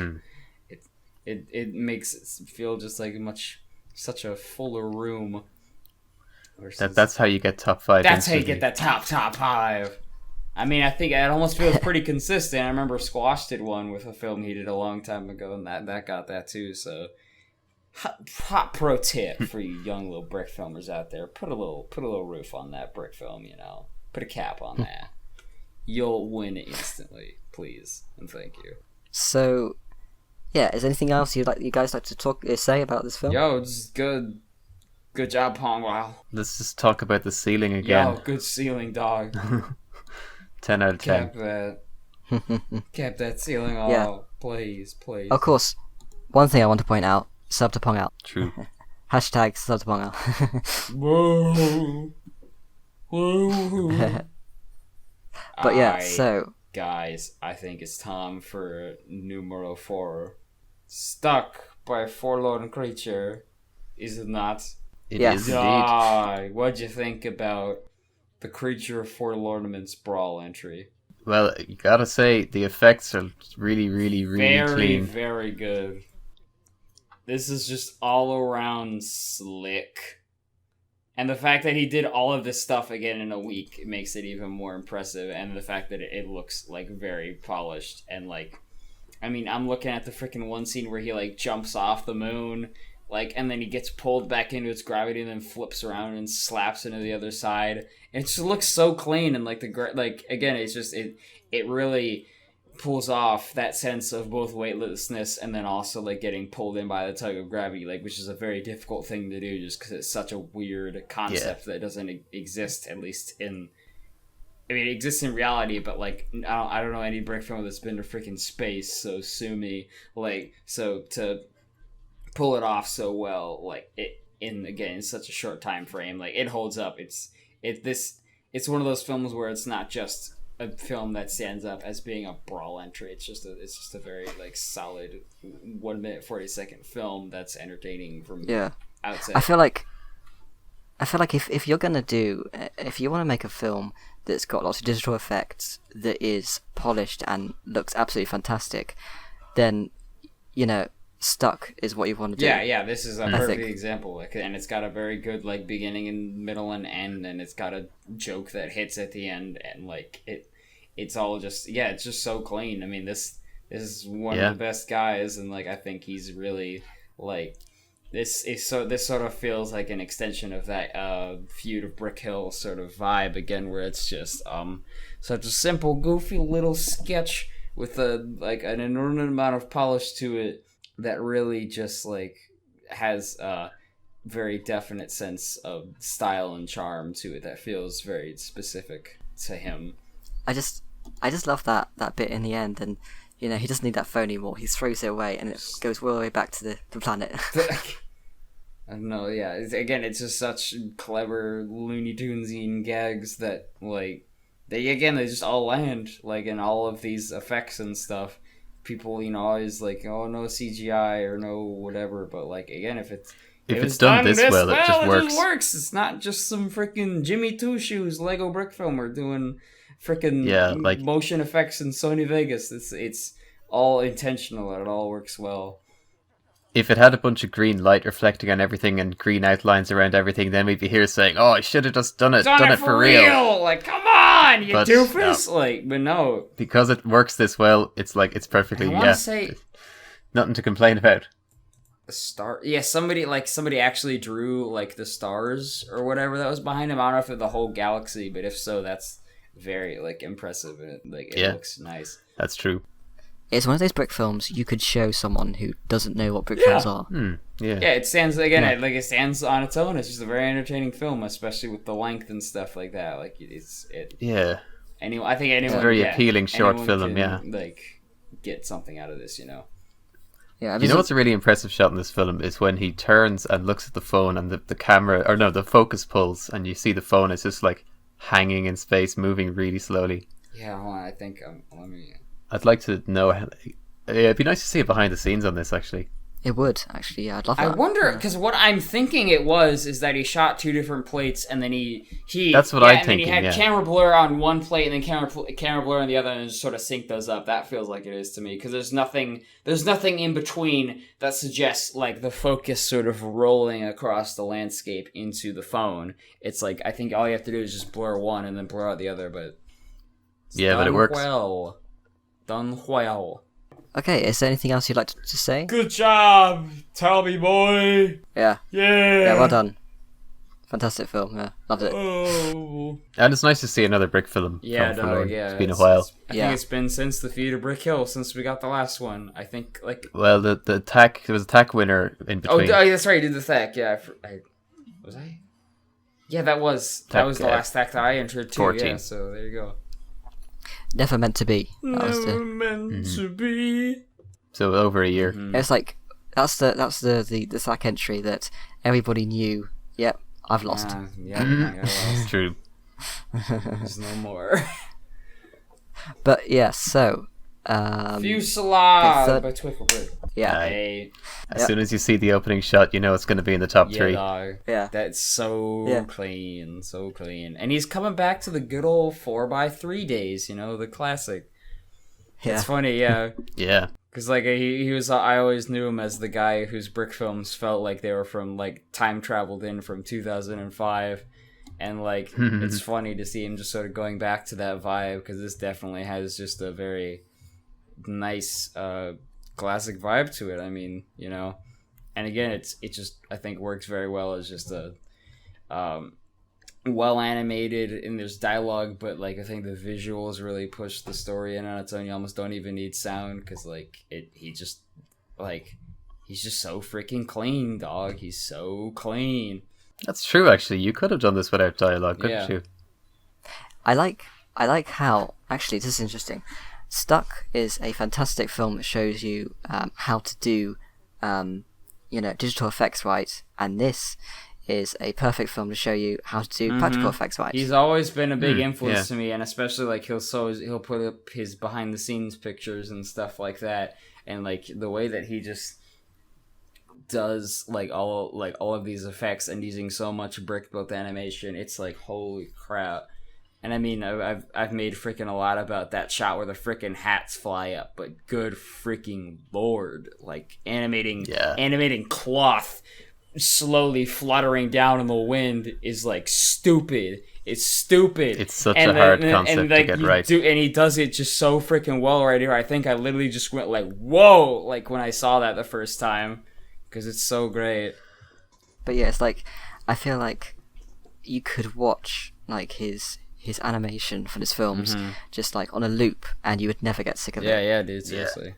It makes it feel just like such a fuller room. That's how you get top 5. That's how you get that top 5. I mean, I think it almost feels pretty consistent. I remember Squash did one with a film he did a long time ago, and that got that too. So, hot pro tip for you young little brick filmers out there: put a little roof on that brick film. Put a cap on that. You'll win instantly, please and thank you. So, yeah, is there anything else you guys like to say about this film? Yo, it's good. Good job, Pong. Wow. Let's just talk about the ceiling again. Yo, good ceiling, dog. 10 out of 10. Cap that ceiling off, please. Of course, one thing I want to point out: sub to Pong out. True. Hashtag sub to Pong out. Whoa. But yeah, so guys, I think it's time for numero 4. Stuck by a forlorn creature, is it not? It is indeed. What'd you think about the Creature of Forlornment's BRAWL entry? Well, you gotta say, the effects are really, really, really clean. Very, very good. This is just all around slick. And the fact that he did all of this stuff again in a week, it makes it even more impressive. And the fact that it looks like very polished and like, I mean, I'm looking at the freaking one scene where he like jumps off the moon, like, and then he gets pulled back into its gravity and then flips around and slaps into the other side. And it just looks so clean, and like again, it's just it really pulls off that sense of both weightlessness and then also like getting pulled in by the tug of gravity, like, which is a very difficult thing to do just because it's such a weird concept that doesn't exist, at least in. I mean, it exists in reality, but like I don't know any brick film that's been to freaking space, so sue me. Like, so to pull it off so well, like in such a short time frame, like it holds up. It's one of those films where it's not just a film that stands up as being a BRAWL entry. It's just a very like solid 1 minute 40-second film that's entertaining from outside. I feel like if you're gonna if you want to make a film that's got lots of digital effects, that is polished and looks absolutely fantastic, then Stuck is what you want to do. Yeah, this is a perfect example. Like, and it's got a very good like beginning and middle and end, and it's got a joke that hits at the end, and like it's all just it's just so clean. I mean, this is one of the best guys, and like I think he's really like this sort of feels like an extension of that Feud of Brick Hill sort of vibe again, where it's just such a simple, goofy little sketch with an inordinate amount of polish to it that really just like has a very definite sense of style and charm to it that feels very specific to him. I just love that bit in the end, and he doesn't need that phone anymore. He throws it away, and it goes all the way back to the planet. I don't know. Yeah, it's just such clever Looney Tunes-y gags that like they just all land like in all of these effects and stuff. People, always like, oh, no CGI or no whatever, but like again, if it's done this well, it just works. It's not just some freaking Jimmy Two Shoes Lego brick filmer doing freaking like motion effects in Sony Vegas. It's all intentional and it all works well. If it had a bunch of green light reflecting on everything and green outlines around everything, then we'd be here saying, "Oh, I should have just done it for real." Like, come on, you doofus! No. Like, but no, because it works this well, it's like it's perfectly nothing to complain about. The star, somebody actually drew like the stars or whatever that was behind him. I don't know if it's the whole galaxy, but if so, that's very like impressive and like it looks nice. That's true. it's one of those brick films you could show someone who doesn't know what brick films are. Yeah, it stands it stands on its own. It's just a very entertaining film, especially with the length and stuff like that. Like Anyway, I think anyone. It's a very appealing short film. Can, get something out of this, Yeah, you know what's a really impressive shot in this film is when he turns and looks at the phone and the camera, or no, the focus pulls, and you see the phone is just like hanging in space, moving really slowly. Yeah, hold on, I think let me. I'd like to know. It'd be nice to see it behind the scenes on this, actually. It would, actually, yeah, I'd love that. I wonder, because what I'm thinking is that he shot 2 different plates, and then he That's what I'm and thinking, then he had camera blur on one plate, and then camera blur on the other, and just sort of sync those up. That feels like it is to me, because there's nothing in between that suggests, like, the focus sort of rolling across the landscape into the phone. It's like, I think all you have to do is just blur one, and then blur out the other, but... But it works. Done well. Okay, is there anything else you'd like to say? Good job, Townley boy. Yeah. Yeah, well done. Fantastic film, yeah. Loved it. Oh. And it's nice to see another brick film. Yeah, It's been a while. I think it's been since the Feud of Brick Hill, since we got the last one. I think, like... Well, there was a TAC winner in between. Oh, that's right, you did the TAC, yeah. Was I? Yeah, that was the last TAC that I entered too, 14. Yeah, so there you go. Never meant to be. Never meant to be. So over a year. Mm-hmm. It's like that's the SAC entry that everybody knew. Yep, I've lost. I got lost. True. There's no more. But yeah, so Fusilade by Twickle. Yeah. As soon as you see the opening shot, you know it's going to be in the top 3. Yeah. That's so clean, so clean. And he's coming back to the good old 4x3 days, the classic. Yeah. It's funny, yeah. Yeah. Because, like, he was, I always knew him as the guy whose brick films felt like they were from, like, time traveled in from 2005. And, like, it's funny to see him just sort of going back to that vibe, because this definitely has just a very nice, classic vibe to it. I mean, and again, it just, I think, works very well as just a well animated, and there's dialogue, but like I think the visuals really push the story in on its own. You almost don't even need sound, because like he's just so freaking clean, dog. He's so clean. That's true, actually. You could have done this without dialogue, couldn't you? I like how, actually, this is interesting. Stuck is a fantastic film that shows you how to do, digital effects right, and this is a perfect film to show you how to do practical effects right. He's always been a big influence to me, and especially like he'll put up his behind the scenes pictures and stuff like that, and like the way that he just does all of these effects and using so much brick built animation. It's like, holy crap. And I mean, I've made freaking a lot about that shot where the freaking hats fly up, but good freaking lord, like animating cloth slowly fluttering down in the wind is like stupid. It's stupid. It's such a hard concept to get right. And he does it just so freaking well right here. I think I literally just went like, whoa, like when I saw that the first time, because it's so great. But yeah, it's like, I feel like you could watch like his animation for his films just like on a loop, and you would never get sick of it. Yeah, dude, seriously.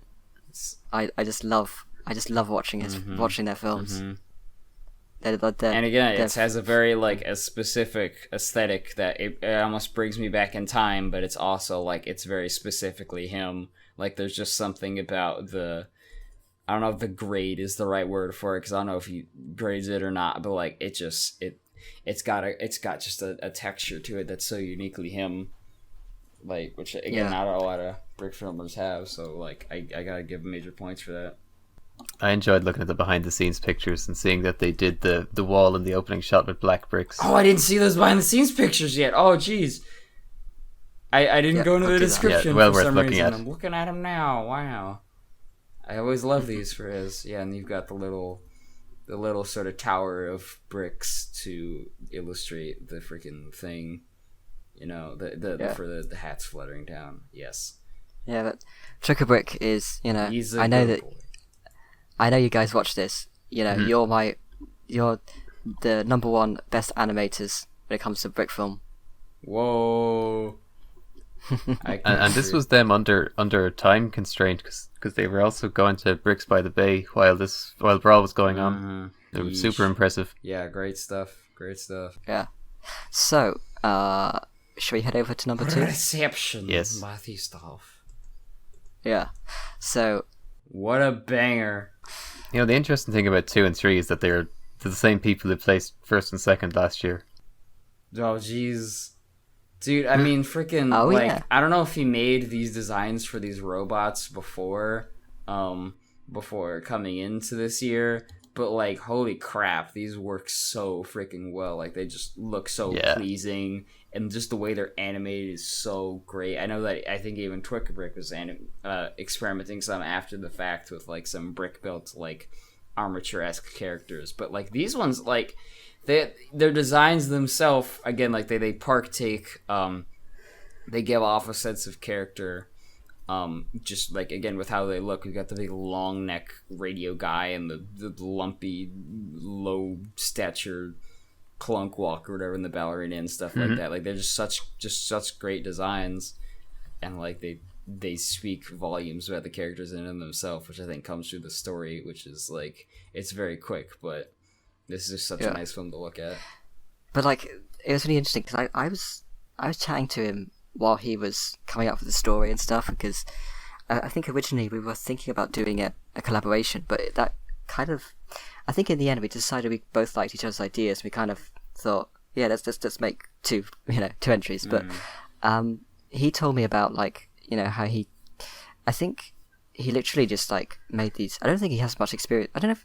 I just love watching watching their films. And again, it has a very like a specific aesthetic that it almost brings me back in time, but it's also like it's very specifically him. Like there's just something about I don't know if the grade is the right word for it, because I don't know if he grades it or not, but like it's got just a texture to it that's so uniquely him, like, which again not a lot of brick filmers have. So like I gotta give him major points for that. I enjoyed looking at the behind the scenes pictures and seeing that they did the wall in the opening shot with black bricks. Oh, I didn't see those behind the scenes pictures yet. Oh, jeez. I didn't go into the description for some reason. I'm looking at him now. Wow. I always love these for his. Yeah, and you've got the little sort of tower of bricks to illustrate the freaking thing. For the hats fluttering down. Yes. Yeah, but Trick Brick is, He's I know that. Boy. I know you guys watch this. You're the number one best animators when it comes to brick film. Whoa. And this was them under a time constraint because they were also going to Bricks by the Bay while Brawl was going on. It was super impressive. Yeah, great stuff. Yeah. So, shall we head over to number 2? Reception. Yes. Matthew Staff. Yeah. So, what a banger. You know, the interesting thing about 2 and 3 is that they're the same people who placed first and second last year. Oh, jeez. Dude, I mean, freaking, I don't know if he made these designs for these robots before coming into this year, but, like, holy crap, these work so freaking well. Like, they just look so pleasing, and just the way they're animated is so great. I know that I think even Twickerbrick was experimenting some after the fact with, like, some brick-built, like, armature-esque characters, but, like, these ones, like... Their designs themselves, again, like they partake, they give off a sense of character, just like, again, with how they look. We've got the big long neck radio guy and the lumpy, low stature clunk walk or whatever, and the ballerina and stuff like that. Like, they're just such great designs, and like they speak volumes about the characters in themselves, which I think comes through the story, which is like, it's very quick, but this is just such a nice film to look at. But like, it was really interesting because I was chatting to him while he was coming up with the story and stuff, because I think originally we were thinking about doing a collaboration, but that kind of, I think in the end we decided we both liked each other's ideas. We kind of thought, yeah, let's make two entries. But he told me about, like, you know, how I think he literally just like made these. I don't think he has much experience. I don't know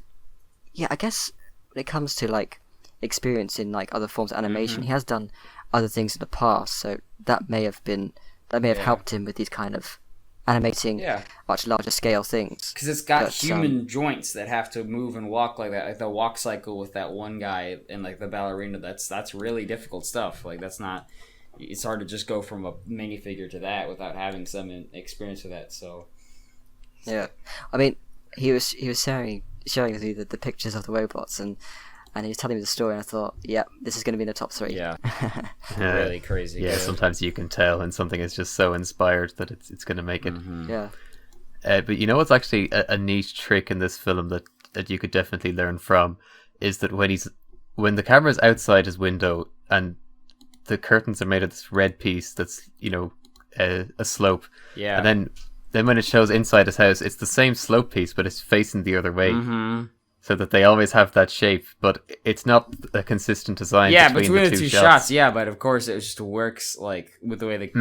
if, I guess when it comes to like experience in like other forms of animation, he has done other things in the past, so that may have helped him with these kind of animating much larger scale things. Because it's got human joints that have to move and walk like that, like the walk cycle with that one guy and like the ballerina. That's really difficult stuff. Like, that's not. It's hard to just go from a minifigure to that without having some experience with that. So. Yeah, I mean, he was showing with me the pictures of the robots, and he was telling me the story, and I thought, this is going to be in the top 3. Yeah. Really crazy. Yeah, good. Sometimes you can tell when something is just so inspired that it's going to make it. Yeah. But you know what's actually a neat trick in this film that you could definitely learn from is that when the camera's outside his window and the curtains are made of this red piece that's, you know, a slope. Yeah. And then when it shows inside his house, it's the same slope piece, but it's facing the other way. So that they always have that shape, but it's not a consistent design. Between the two shots. Yeah, but of course it just works like with the way they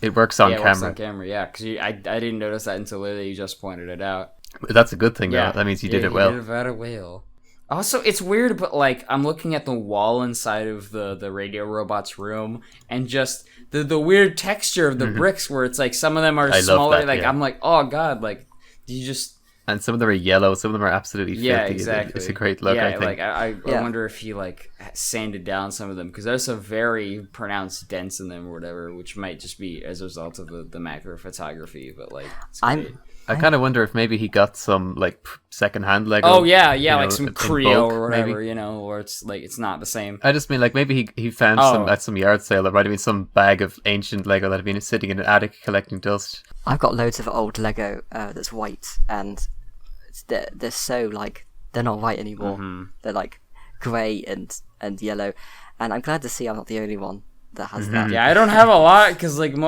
it works on camera. It works on camera, yeah. Because I didn't notice that until literally you just pointed it out. But that's a good thing, though. That means you did it well. You did it very well. Also, it's weird, but like I'm looking at the wall inside of the radio robot's room, and just the weird texture of the bricks, where it's like some of them are smaller. Like I'm like, oh god, like you just. And some of them are yellow, some of them are absolutely filthy. Yeah, exactly. It's a great look, I think. Like, I wonder if he, like, sanded down some of them, because there's a very pronounced dents in them or whatever, which might just be as a result of the macro photography, but, like, it's great. I kind of wonder if maybe he got some, like, second-hand Lego. Oh, yeah, like some Creo or whatever, maybe. You know, or it's, like, it's not the same. I just mean, like, maybe he found some at some yard sale. There might have been some bag of ancient Lego that had been sitting in an attic collecting dust. I've got loads of old Lego that's white, and they're so, like, they're not white anymore. They're like grey and yellow, and I'm glad to see I'm not the only one that has that. Yeah, I don't have a lot, because like a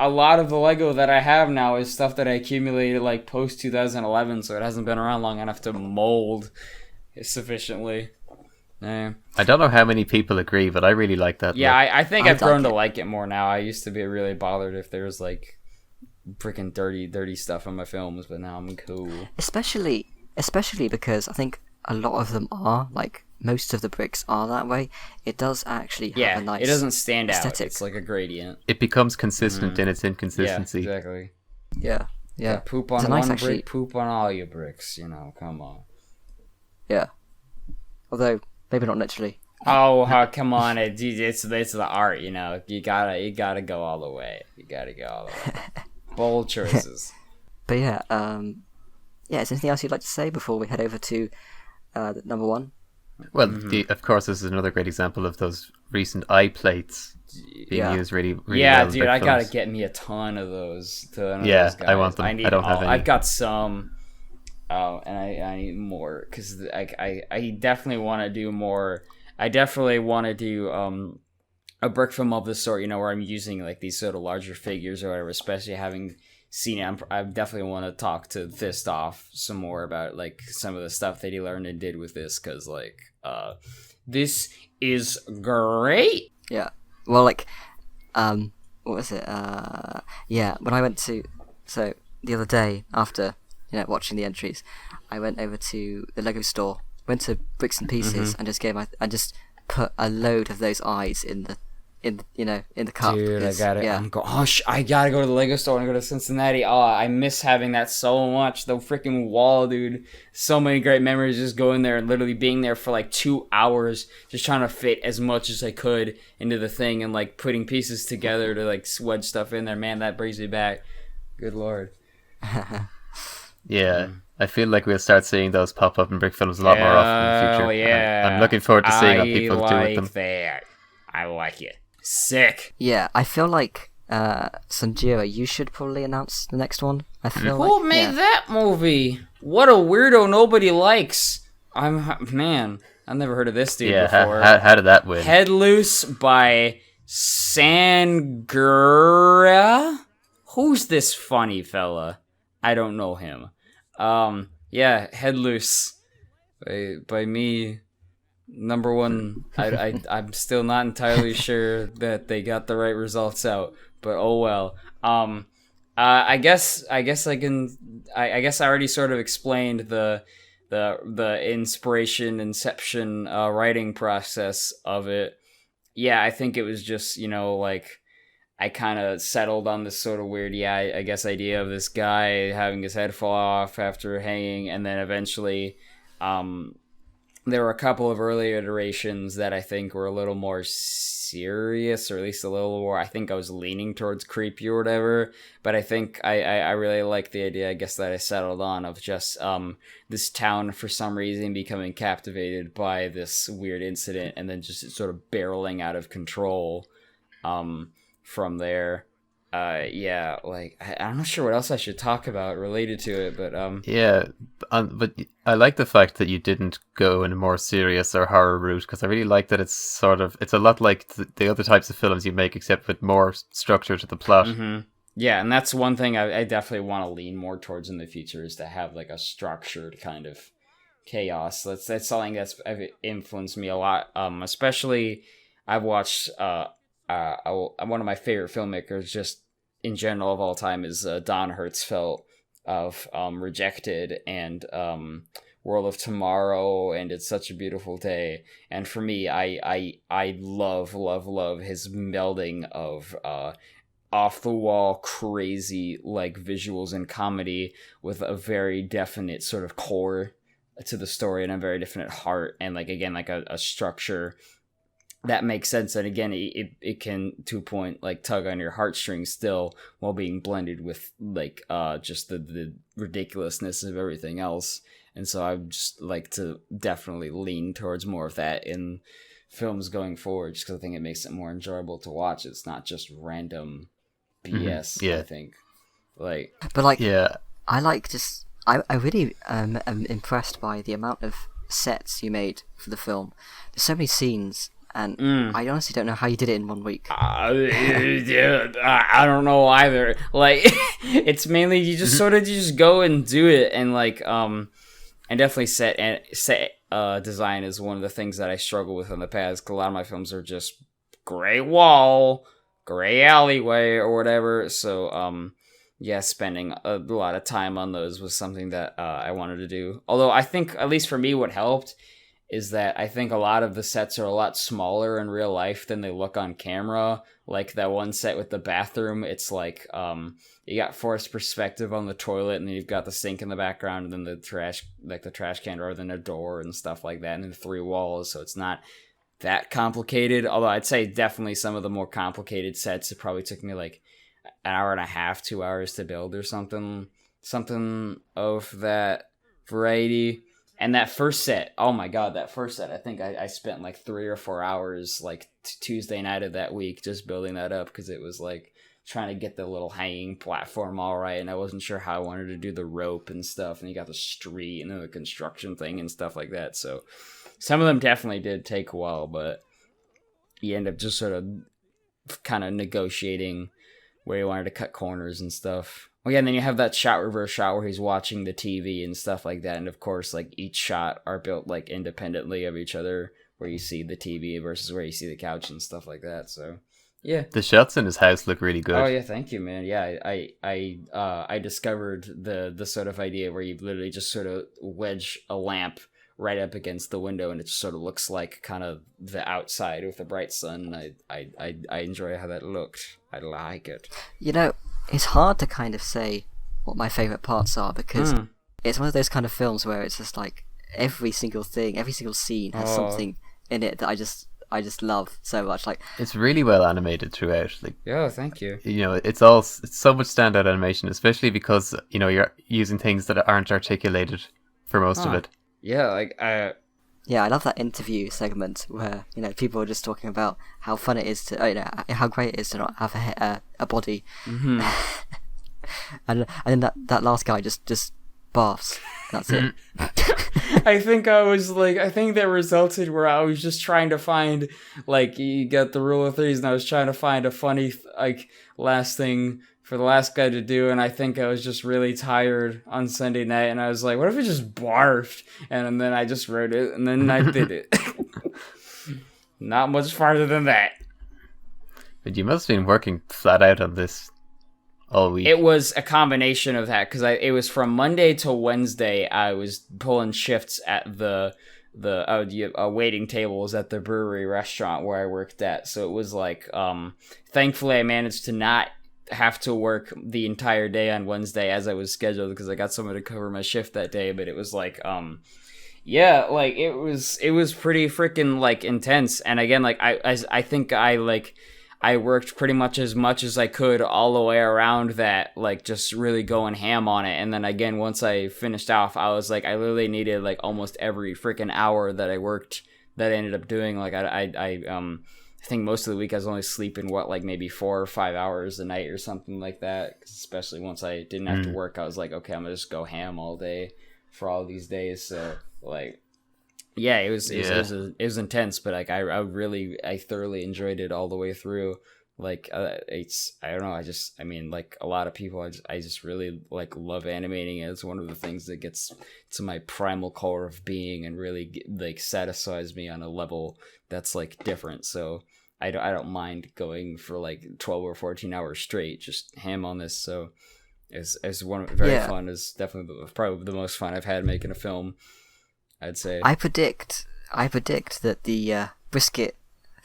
lot of the Lego that I have now is stuff that I accumulated like post 2011, so it hasn't been around long enough to mold sufficiently. Yeah. I don't know how many people agree, but I really like that. Yeah, I think I've grown to like it more now. I used to be really bothered if there was like freaking dirty stuff on my films, but now I'm cool. Especially because I think a lot of them are, like, most of the bricks are that way. It does actually have a nice, it doesn't stand aesthetic. Out. It's like a gradient. It becomes consistent in its inconsistency. Yeah, exactly. Yeah. Poop on one brick, poop on all your bricks, you know, come on. Yeah. Although, maybe not literally. Oh, come on! It's the art, you know. You gotta go all the way. Bold choices. But is there anything else you'd like to say before we head over to number 1? Well, of course, this is another great example of those recent eye plates being used really, really well. Yeah, dude, I gotta get me a ton of those. I want them. I don't have any. I've got some. Oh, and I need more because I definitely want to do more. I definitely want to do a brick film of this sort, where I'm using like these sort of larger figures or whatever, especially having seen it. I definitely want to talk to Christof some more about like some of the stuff that he learned and did with this, because like this is great. Yeah. Well, like, what was it? Yeah, when I went to, so the other day after, watching the entries, I went over to the Lego store, went to Bricks and Pieces, and just put a load of those eyes in the cup. Dude, I gotta. Yeah. I gotta go to the Lego store and go to Cincinnati. Oh, I miss having that so much. The freaking wall, dude. So many great memories just going there and literally being there for like 2 hours, just trying to fit as much as I could into the thing and like putting pieces together to like wedge stuff in there. Man, that brings me back. Good lord. Yeah. I feel like we'll start seeing those pop up in Brickfilms a lot more often in the future. Yeah. I'm looking forward to seeing what people do with them. That. I like it. Sick. Yeah, I feel like Sonjira, you should probably announce the next one. I feel Who made that movie? What a weirdo nobody likes. Man, I've never heard of this dude before. How did that win? Headloose by Sangura? Who's this funny fella? I don't know him. Yeah, Headloose by me. Number one, I'm still not entirely sure that they got the right results out, but oh well. I guess I already sort of explained the inception writing process of it. Yeah, I think it was just, like I kind of settled on this sort of weird, I guess idea of this guy having his head fall off after hanging, and then eventually there were a couple of early iterations that I think were a little more serious, or at least a little more, I think I was leaning towards creepy or whatever, but I think I really like the idea, I guess, that I settled on of just this town for some reason becoming captivated by this weird incident and then just sort of barreling out of control from there. Like I'm not sure what else I should talk about related to it, but but I like the fact that you didn't go in a more serious or horror route, because I really like that it's a lot like the other types of films you make, except with more structure to the plot. Mm-hmm. Yeah, and that's one thing I definitely want to lean more towards in the future, is to have like a structured kind of chaos. That's something that's influenced me a lot. Especially I've watched one of my favorite filmmakers, just in general of all time, is Don Hertzfeldt of Rejected and World of Tomorrow and It's Such a Beautiful Day. And for me, I love his melding of off the wall crazy like visuals and comedy with a very definite sort of core to the story and a very definite heart, and like again like a structure that makes sense, and again it can, to a point, like tug on your heartstrings still, while being blended with like just the ridiculousness of everything else. And so I would just like to definitely lean towards more of that in films going forward, just because I think it makes it more enjoyable to watch. It's not just random BS. I think I really am impressed by the amount of sets you made for the film. There's so many scenes, and I honestly don't know how you did it in 1 week. I don't know either. Like, it's mainly you just go and do it, and like and definitely set design is one of the things that I struggle with in the past, because a lot of my films are just gray wall, gray alleyway, or whatever. So spending a lot of time on those was something that I wanted to do. Although I think, at least for me, what helped is that I think a lot of the sets are a lot smaller in real life than they look on camera. Like that one set with the bathroom, it's like you got forced perspective on the toilet, and then you've got the sink in the background, and then the trash can, rather than a door and stuff like that, and then 3 walls. So it's not that complicated. Although I'd say definitely some of the more complicated sets, it probably took me like an hour and a half, 2 hours to build, or something of that variety. And that first set, oh my god, that first set, I think I spent like 3 or 4 hours like Tuesday night of that week just building that up, because it was like trying to get the little hanging platform all right, and I wasn't sure how I wanted to do the rope and stuff, and you got the street and then the construction thing and stuff like that. So some of them definitely did take a while, but you end up just sort of kind of negotiating where you wanted to cut corners and stuff. Well, yeah, and then you have that reverse shot where he's watching the TV and stuff like that. And of course, like each shot are built like independently of each other, where you see the TV versus where you see the couch and stuff like that. So, yeah. The shots in his house look really good. Oh yeah, thank you, man. Yeah, I discovered the sort of idea where you literally just sort of wedge a lamp right up against the window, and it just sort of looks like kind of the outside with the bright sun. I enjoy how that looked. I like it. You know, it's hard to kind of say what my favourite parts are, because it's one of those kind of films where it's just like every single thing, every single scene has something in it that I just love so much. Like, it's really well animated throughout. Like, yeah, thank you. You know, it's so much standout animation, especially because, you know, you're using things that aren't articulated for most of it. Yeah, like yeah, I love that interview segment where, you know, people are just talking about how fun it is to, you know, how great it is to not have a body, and then that last guy just barfs. That's it. I think that resulted where I was just trying to find, like, you got the rule of threes, and I was trying to find a funny like last thing for the last guy to do, and I think I was just really tired on Sunday night, and I was like, what if I just barfed? And then I just wrote it, and then I did it. Not much farther than that. But you must have been working flat out on this all week. It was a combination of that, because it was from Monday to Wednesday. I was pulling shifts at the waiting tables at the brewery restaurant where I worked at. So it was like, thankfully I managed to not have to work the entire day on Wednesday as I was scheduled, because I got someone to cover my shift that day. But it was like, yeah, like it was pretty freaking like intense. And again, like I think I worked pretty much as I could all the way around that, like just really going ham on it. And then again, once I finished off, I was like, I literally needed like almost every freaking hour that I worked that I ended up doing. Like I think most of the week I was only sleeping, like maybe 4 or 5 hours a night or something like that. Especially once I didn't have to work, I was like, okay, I'm gonna just go ham all day for all these days. So like, yeah, it was intense, but like I thoroughly enjoyed it all the way through. Like it's, I don't know, I mean, like a lot of people, I just really like love animating it. It's one of the things that gets to my primal core of being and really like satisfies me on a level that's like different. So I don't mind going for like 12 or 14 hours straight, just ham on this. So it's one very fun. It's definitely probably the most fun I've had making a film, I'd say. I predict that the brisket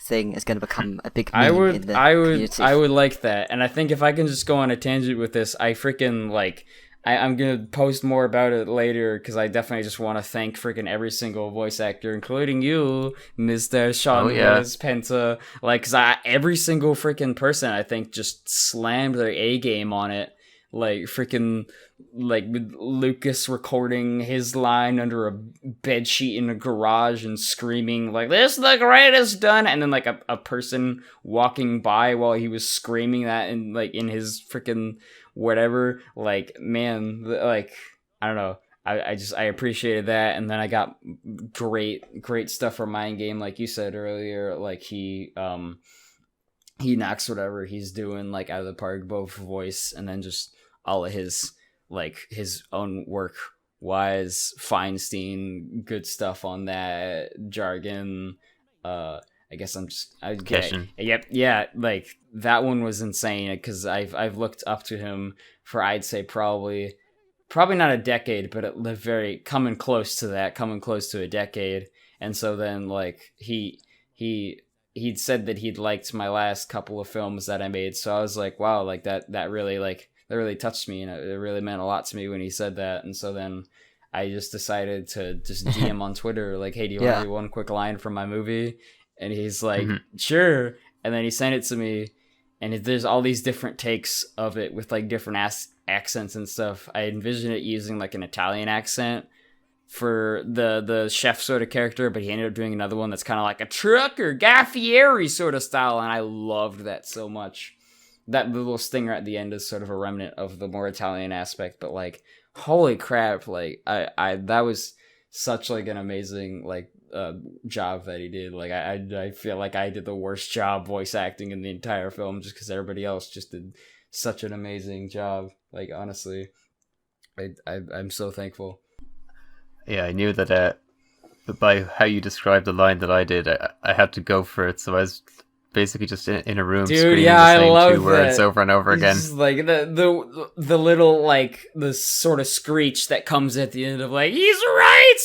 thing is going to become a big meme in the community. I would like that. And I think if I can just go on a tangent with this, I freaking like, I'm going to post more about it later, because I definitely just want to thank freaking every single voice actor, including you, Mr. Sean Willis, Penta. Like, because every single freaking person, I think, just slammed their A game on it. Like, freaking, like, Lucas recording his line under a bedsheet in a garage and screaming, like, this is the greatest done! And then, like, a person walking by while he was screaming that in his freaking whatever. Like, man, like, I don't know. I appreciated that. And then I got great stuff from Mind Game, like you said earlier. Like, he knocks whatever he's doing, like, out of the park, both voice and then just all of his, like, his own work wise. Feinstein, good stuff on that. Jargon, I guess yeah, like that one was insane, because I've looked up to him for, I'd say probably not a decade, but at the very coming close to a decade. And so then like he'd said that he'd liked my last couple of films that I made, so I was like, wow, like that really touched me, and it really meant a lot to me when he said that. And so then I just decided to just DM on Twitter, like, hey, do you want to do one quick line from my movie? And he's like, sure. And then he sent it to me, and there's all these different takes of it with like different accents and stuff. I envision it using like an Italian accent, for the chef sort of character, but he ended up doing another one that's kind of like a trucker, Guy Fieri sort of style, and I loved that so much. That little stinger at the end is sort of a remnant of the more Italian aspect, but like, holy crap, like I that was such like an amazing like job that he did. Like I feel like I did the worst job voice acting in the entire film just because everybody else just did such an amazing job. Like honestly, I'm so thankful. Yeah, I knew that by how you described the line that I did, I had to go for it. So I was basically just in a room screaming the same 2 words over and over again. Just like the little like the sort of screech that comes at the end of like he's right,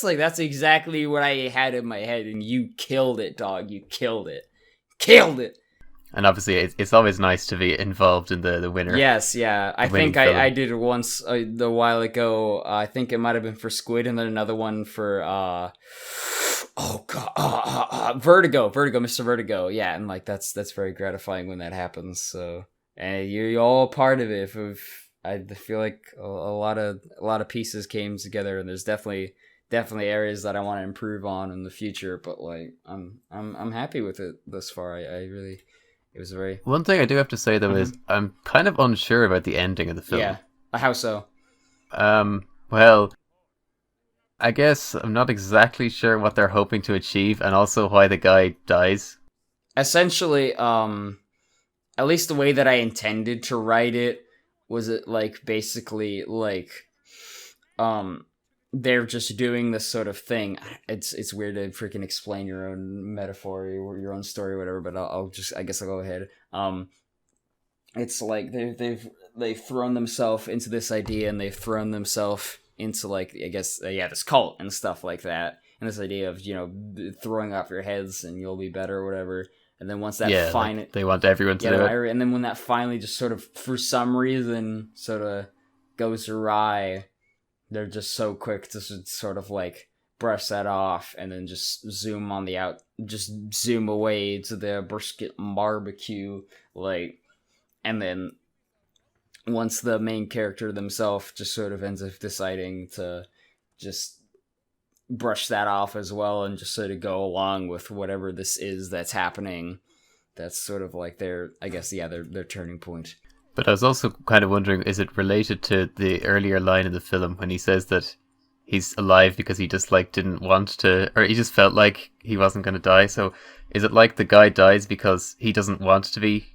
like that's exactly what I had in my head, and you killed it, dog. You killed it. And obviously, it's always nice to be involved in the winner. Yes, yeah. I think I did it once a while ago. I think it might have been for Squid, and then another one for Vertigo, Mr. Vertigo. Yeah, and like that's very gratifying when that happens. So, and you're all part of it. If I feel like a lot of pieces came together, and there's definitely areas that I want to improve on in the future. But like, I'm happy with it thus far. I really. It was very... One thing I do have to say, though, is I'm kind of unsure about the ending of the film. Yeah. How so? Well, I guess I'm not exactly sure what they're hoping to achieve, and also why the guy dies. Essentially, at least the way that I intended to write it, was it, like, basically, like, they're just doing this sort of thing. It's weird to freaking explain your own metaphor or your own story or whatever, but I guess I'll go ahead. It's like they've thrown themselves into this idea, and they've thrown themselves into like, I guess, this cult and stuff like that. And this idea of, throwing off your heads and you'll be better or whatever. And then once that like they want everyone to do it. And then when that finally just sort of, for some reason, sort of goes awry, they're just so quick to sort of like brush that off and then just zoom away to the brisket and barbecue, like, and then once the main character themselves just sort of ends up deciding to just brush that off as well and just sort of go along with whatever this is that's happening, that's sort of like their turning point. But I was also kind of wondering, is it related to the earlier line in the film when he says that he's alive because he just like didn't want to, or he just felt like he wasn't going to die? So is it like the guy dies because he doesn't want to be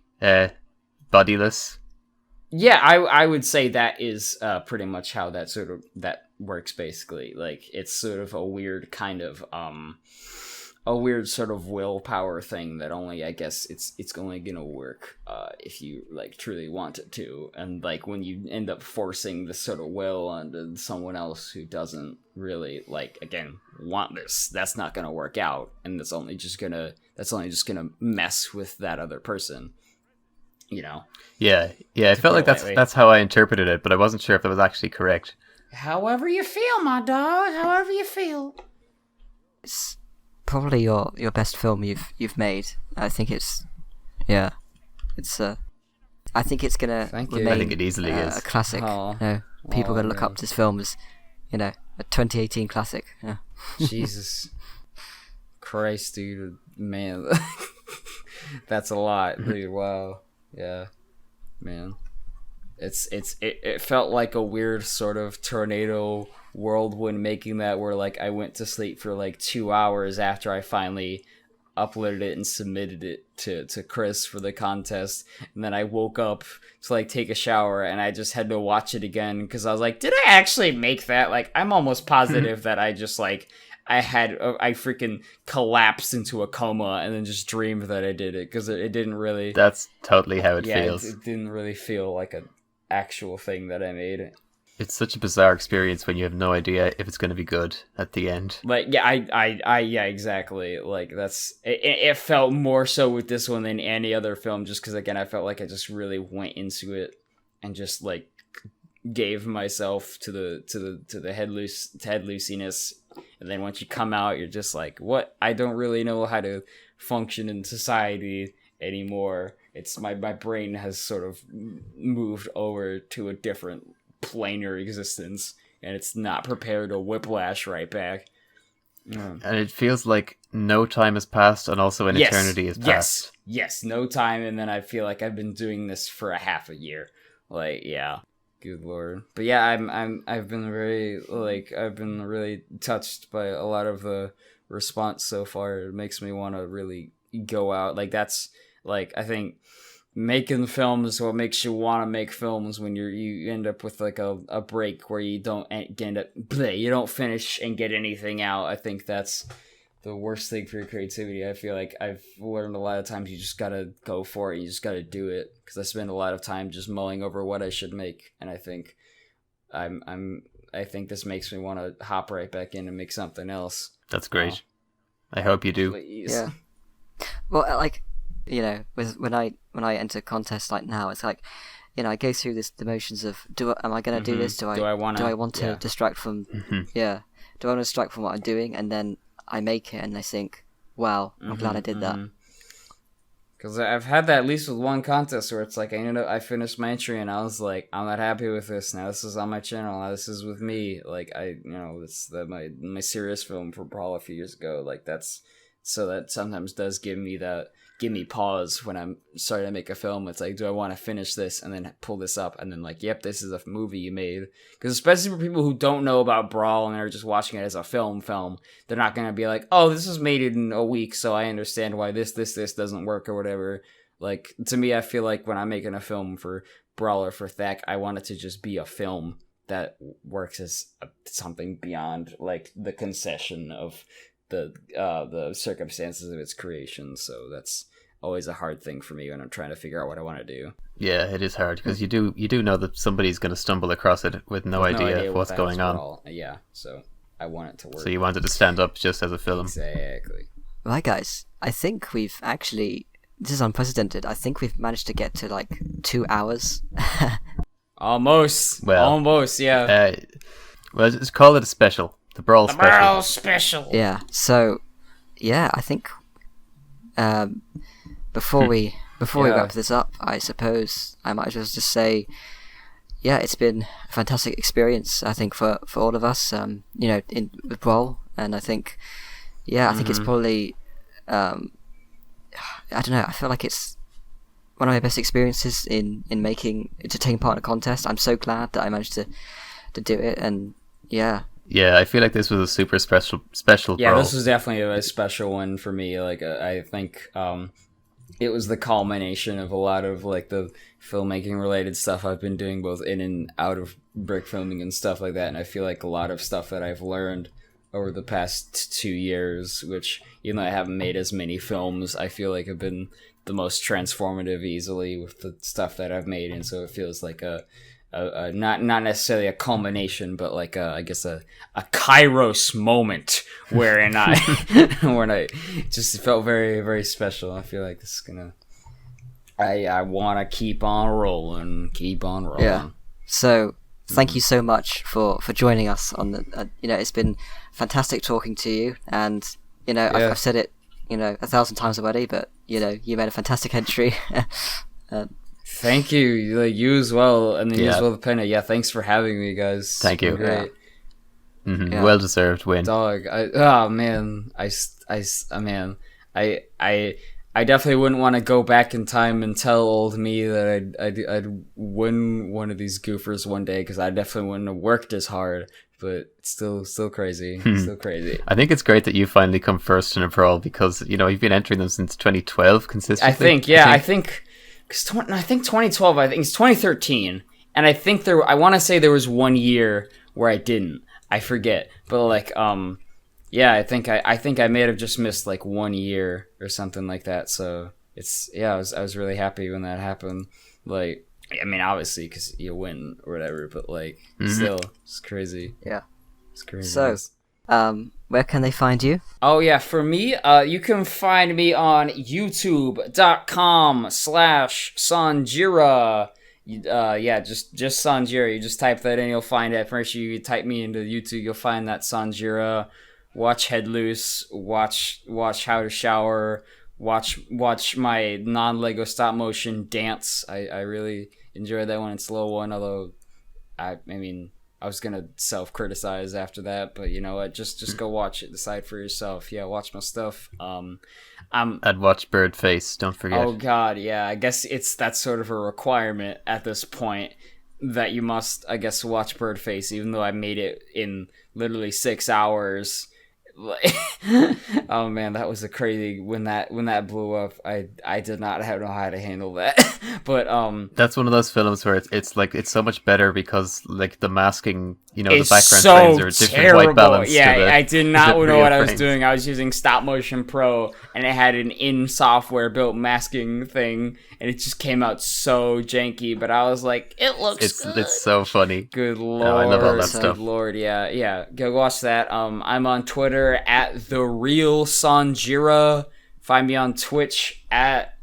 bodiless? Yeah, I would say that is pretty much how that works basically. Like, it's sort of a weird kind of a weird sort of willpower thing that only, I guess, it's only gonna work if you like truly want it to. And like when you end up forcing this sort of will onto someone else who doesn't really like, again, want this, that's not gonna work out, and that's only just gonna mess with that other person. Yeah. I felt like that's how I interpreted it, but I wasn't sure if that was actually correct. However you feel, my dog. However you feel. It's probably your best film you've made. I think it's I think it's gonna remain I think it easily is a classic. People are gonna look up to this film as a 2018 classic. Yeah. Jesus Christ, dude, man, that's a lot, dude. Wow. Yeah, man. It felt like a weird sort of tornado whirlwind making that, where like I went to sleep for like 2 hours after I finally uploaded it and submitted it to Chris for the contest, and then I woke up to like take a shower and I just had to watch it again because I was like, did I actually make that? Like, I'm almost positive that I just like I freaking collapsed into a coma and then just dreamed that I did it, because it didn't really... That's totally how it feels. It didn't really feel like an actual thing that I made. It's such a bizarre experience when you have no idea if it's going to be good at the end. Like, yeah, yeah, exactly. Like, it felt more so with this one than any other film, just because, again, I felt like I just really went into it and just, like, gave myself to the headloosiness. And then once you come out, you're just like, what? I don't really know how to function in society anymore. It's my brain has sort of moved over to a different planar existence, and it's not prepared to whiplash right back. And it feels like no time has passed, and also an eternity has passed. Yes, no time, and then I feel like I've been doing this for a half a year. Like, yeah, good lord. But yeah, I've been really touched by a lot of the response so far. It makes me want to really go out. Like, that's like, I think making films is what makes you want to make films when you end up with like a break where you don't you don't finish and get anything out. I think that's the worst thing for your creativity. I feel like I've learned a lot of times you just gotta go for it. You just gotta do it, because I spend a lot of time just mulling over what I should make, and I think I think this makes me want to hop right back in and make something else. That's great. I hope you do. Please. Yeah. Well, like, you know, when I enter contests like now, it's like, you know, I go through the motions of am I going to do this? Do I want to distract from? Yeah. Do I want to distract from what I'm doing? And then I make it, and I think, wow, I'm glad I did that. Because I've had that at least with one contest where it's like I finished my entry and I was like, I'm not happy with this. Now this is on my channel. Now this is with me. Like, it's my serious film for BRAWL a few years ago. Like, that's so that sometimes does give me pause when I'm starting to make a film. It's like, do I want to finish this and then pull this up and then like, yep, this is a movie you made. Because especially for people who don't know about BRAWL and are just watching it as a film, they're not going to be like, oh, this was made in a week, so I understand why this doesn't work or whatever. Like, to me, I feel like when I'm making a film for BRAWL or for Thack, I want it to just be a film that works as something beyond like the concession of the circumstances of its creation. So that's always a hard thing for me when I'm trying to figure out what I want to do. Yeah, it is hard, because you do know that somebody's going to stumble across it with no idea what's going on. Yeah, so I want it to work. So you want it to stand up just as a film. Exactly. Right, guys, I think we've actually, this is unprecedented, I think we've managed to get to like 2 hours. Almost. Yeah. Well, just call it a special. The BRAWL special. BRAWL special. Yeah, so, yeah, I think before we wrap this up, I suppose I might as well just say, yeah, it's been a fantastic experience, I think, for all of us, with BRAWL, and I think, I think it's probably, I don't know, I feel like it's one of my best experiences in taking part in a contest. I'm so glad that I managed to do it, and yeah. Yeah, I feel like this was a super special Yeah, BRAWL. This was definitely a special one for me. Like, I think it was the culmination of a lot of like the filmmaking related stuff I've been doing both in and out of brick filming and stuff like that. And I feel like a lot of stuff that I've learned over the past 2 years, which even though I haven't made as many films, I feel like have been the most transformative easily with the stuff that I've made. And so it feels like a not necessarily a culmination, but like I guess a Kairos moment wherein I just felt very, very special. I feel like this is gonna. I want to keep on rolling. Yeah. So thank you so much for joining us on the. It's been fantastic talking to you, and I've said it 1,000 times already, but you made a fantastic entry. Thank you, like you as well, and then you as well, Penna. Yeah, thanks for having me, guys. Thank you. Great. Yeah. Well deserved win. Dog. I definitely wouldn't want to go back in time and tell old me that I'd win one of these goofers one day, because I definitely wouldn't have worked as hard. But it's still crazy. Still crazy. I think it's great that you finally come first in a BRAWL, because you've been entering them since 2012 consistently. I think 2012. I think it's 2013, and I think I want to say there was 1 year where I didn't. I forget, but like I think I may have just missed like 1 year or something like that. So I was really happy when that happened. Like, I mean, obviously because you win or whatever, but like still, it's crazy. Yeah, it's crazy. So, where can they find you? Oh yeah, for me, you can find me on youtube.com/Sonjira. Just Sonjira. You just type that in, you'll find it. First, you type me into YouTube, you'll find that Sonjira. Watch Headloose. Watch How to Shower. Watch my non-Lego stop motion dance. I really enjoyed that one. It's a little one, although I mean, I was gonna self-criticize after that, but you know what? Just go watch it. Decide for yourself. Yeah, watch my stuff. I'd watch Birdface. Don't forget. Oh God, yeah. I guess that's sort of a requirement at this point that you must, I guess, watch Birdface, even though I made it in literally 6 hours. Oh man, that was a crazy when that blew up. I did not know how to handle that. But that's one of those films where it's like it's so much better because like the masking, the it's background so frames are a different terrible. white balance. Yeah, I did not know what I was frames. doing. I was using Stop Motion Pro, and it had an in software built masking thing, and it just came out so janky. But I was like, it looks good. It's so funny. Good lord, I love all that stuff. Good lord, yeah. Go watch that. I'm on Twitter at The Real Sonjira. Find me on Twitch at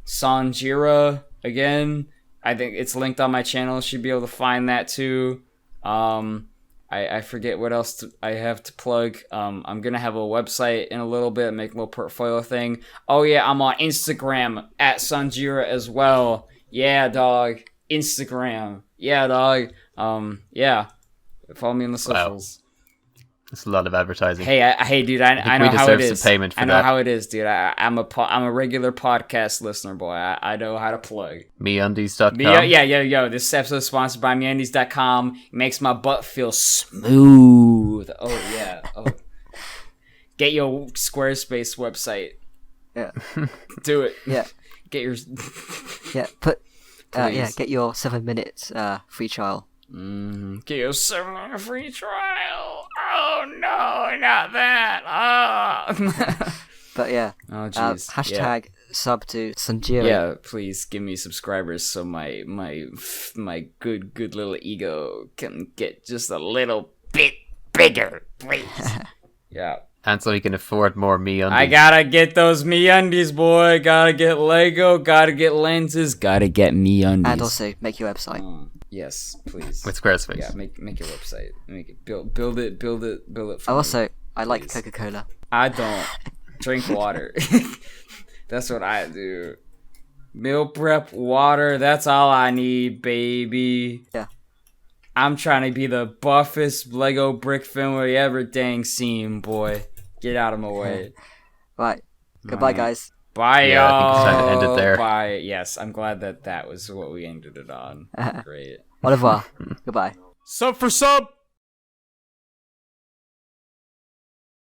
Sonjira again. I think it's linked on my channel. Should be able to find that too. I forget what else I have to plug. I'm gonna have a website in a little bit, make a little portfolio thing. Oh yeah, I'm on Instagram at Sonjira as well. Yeah, dog. Instagram. Yeah, dog. Yeah. Follow me on the socials. Wow. It's a lot of advertising. Hey, dude. I know we how it deserve is. some payment for I know that. how it is, dude. I'm a regular podcast listener, boy. I know how to plug. MeUndies.com. Yo. This episode is sponsored by MeUndies.com. It makes my butt feel smooth. Oh yeah. Oh. Get your Squarespace website. Yeah. Do it. Yeah. Get your. Yeah. Get your 7 minutes free trial. Get your 7-minute free trial. Oh no, not that. Oh. But yeah. Oh jeez. Hashtag sub to Sonjira. Yeah, please give me subscribers so my good little ego can get just a little bit bigger, please. Yeah. And so he can afford more MeUndies. I gotta get those MeUndies, boy. Gotta get Lego. Gotta get lenses. Gotta get MeUndies. And also make your website. Yes, please. With Squarespace. Yeah, make your website. Make it build it for me, I like please. Coca-Cola. I don't drink water. That's what I do. Meal prep water. That's all I need, baby. Yeah. I'm trying to be the buffest Lego brick film we ever dang seen, boy. Get out of my way. Right. Goodbye, guys. Bye, Yeah, I think y'all. it's time to end it there. Bye. Yes, I'm glad that was what we ended it on. Great. Au revoir. Goodbye. Sub for sub.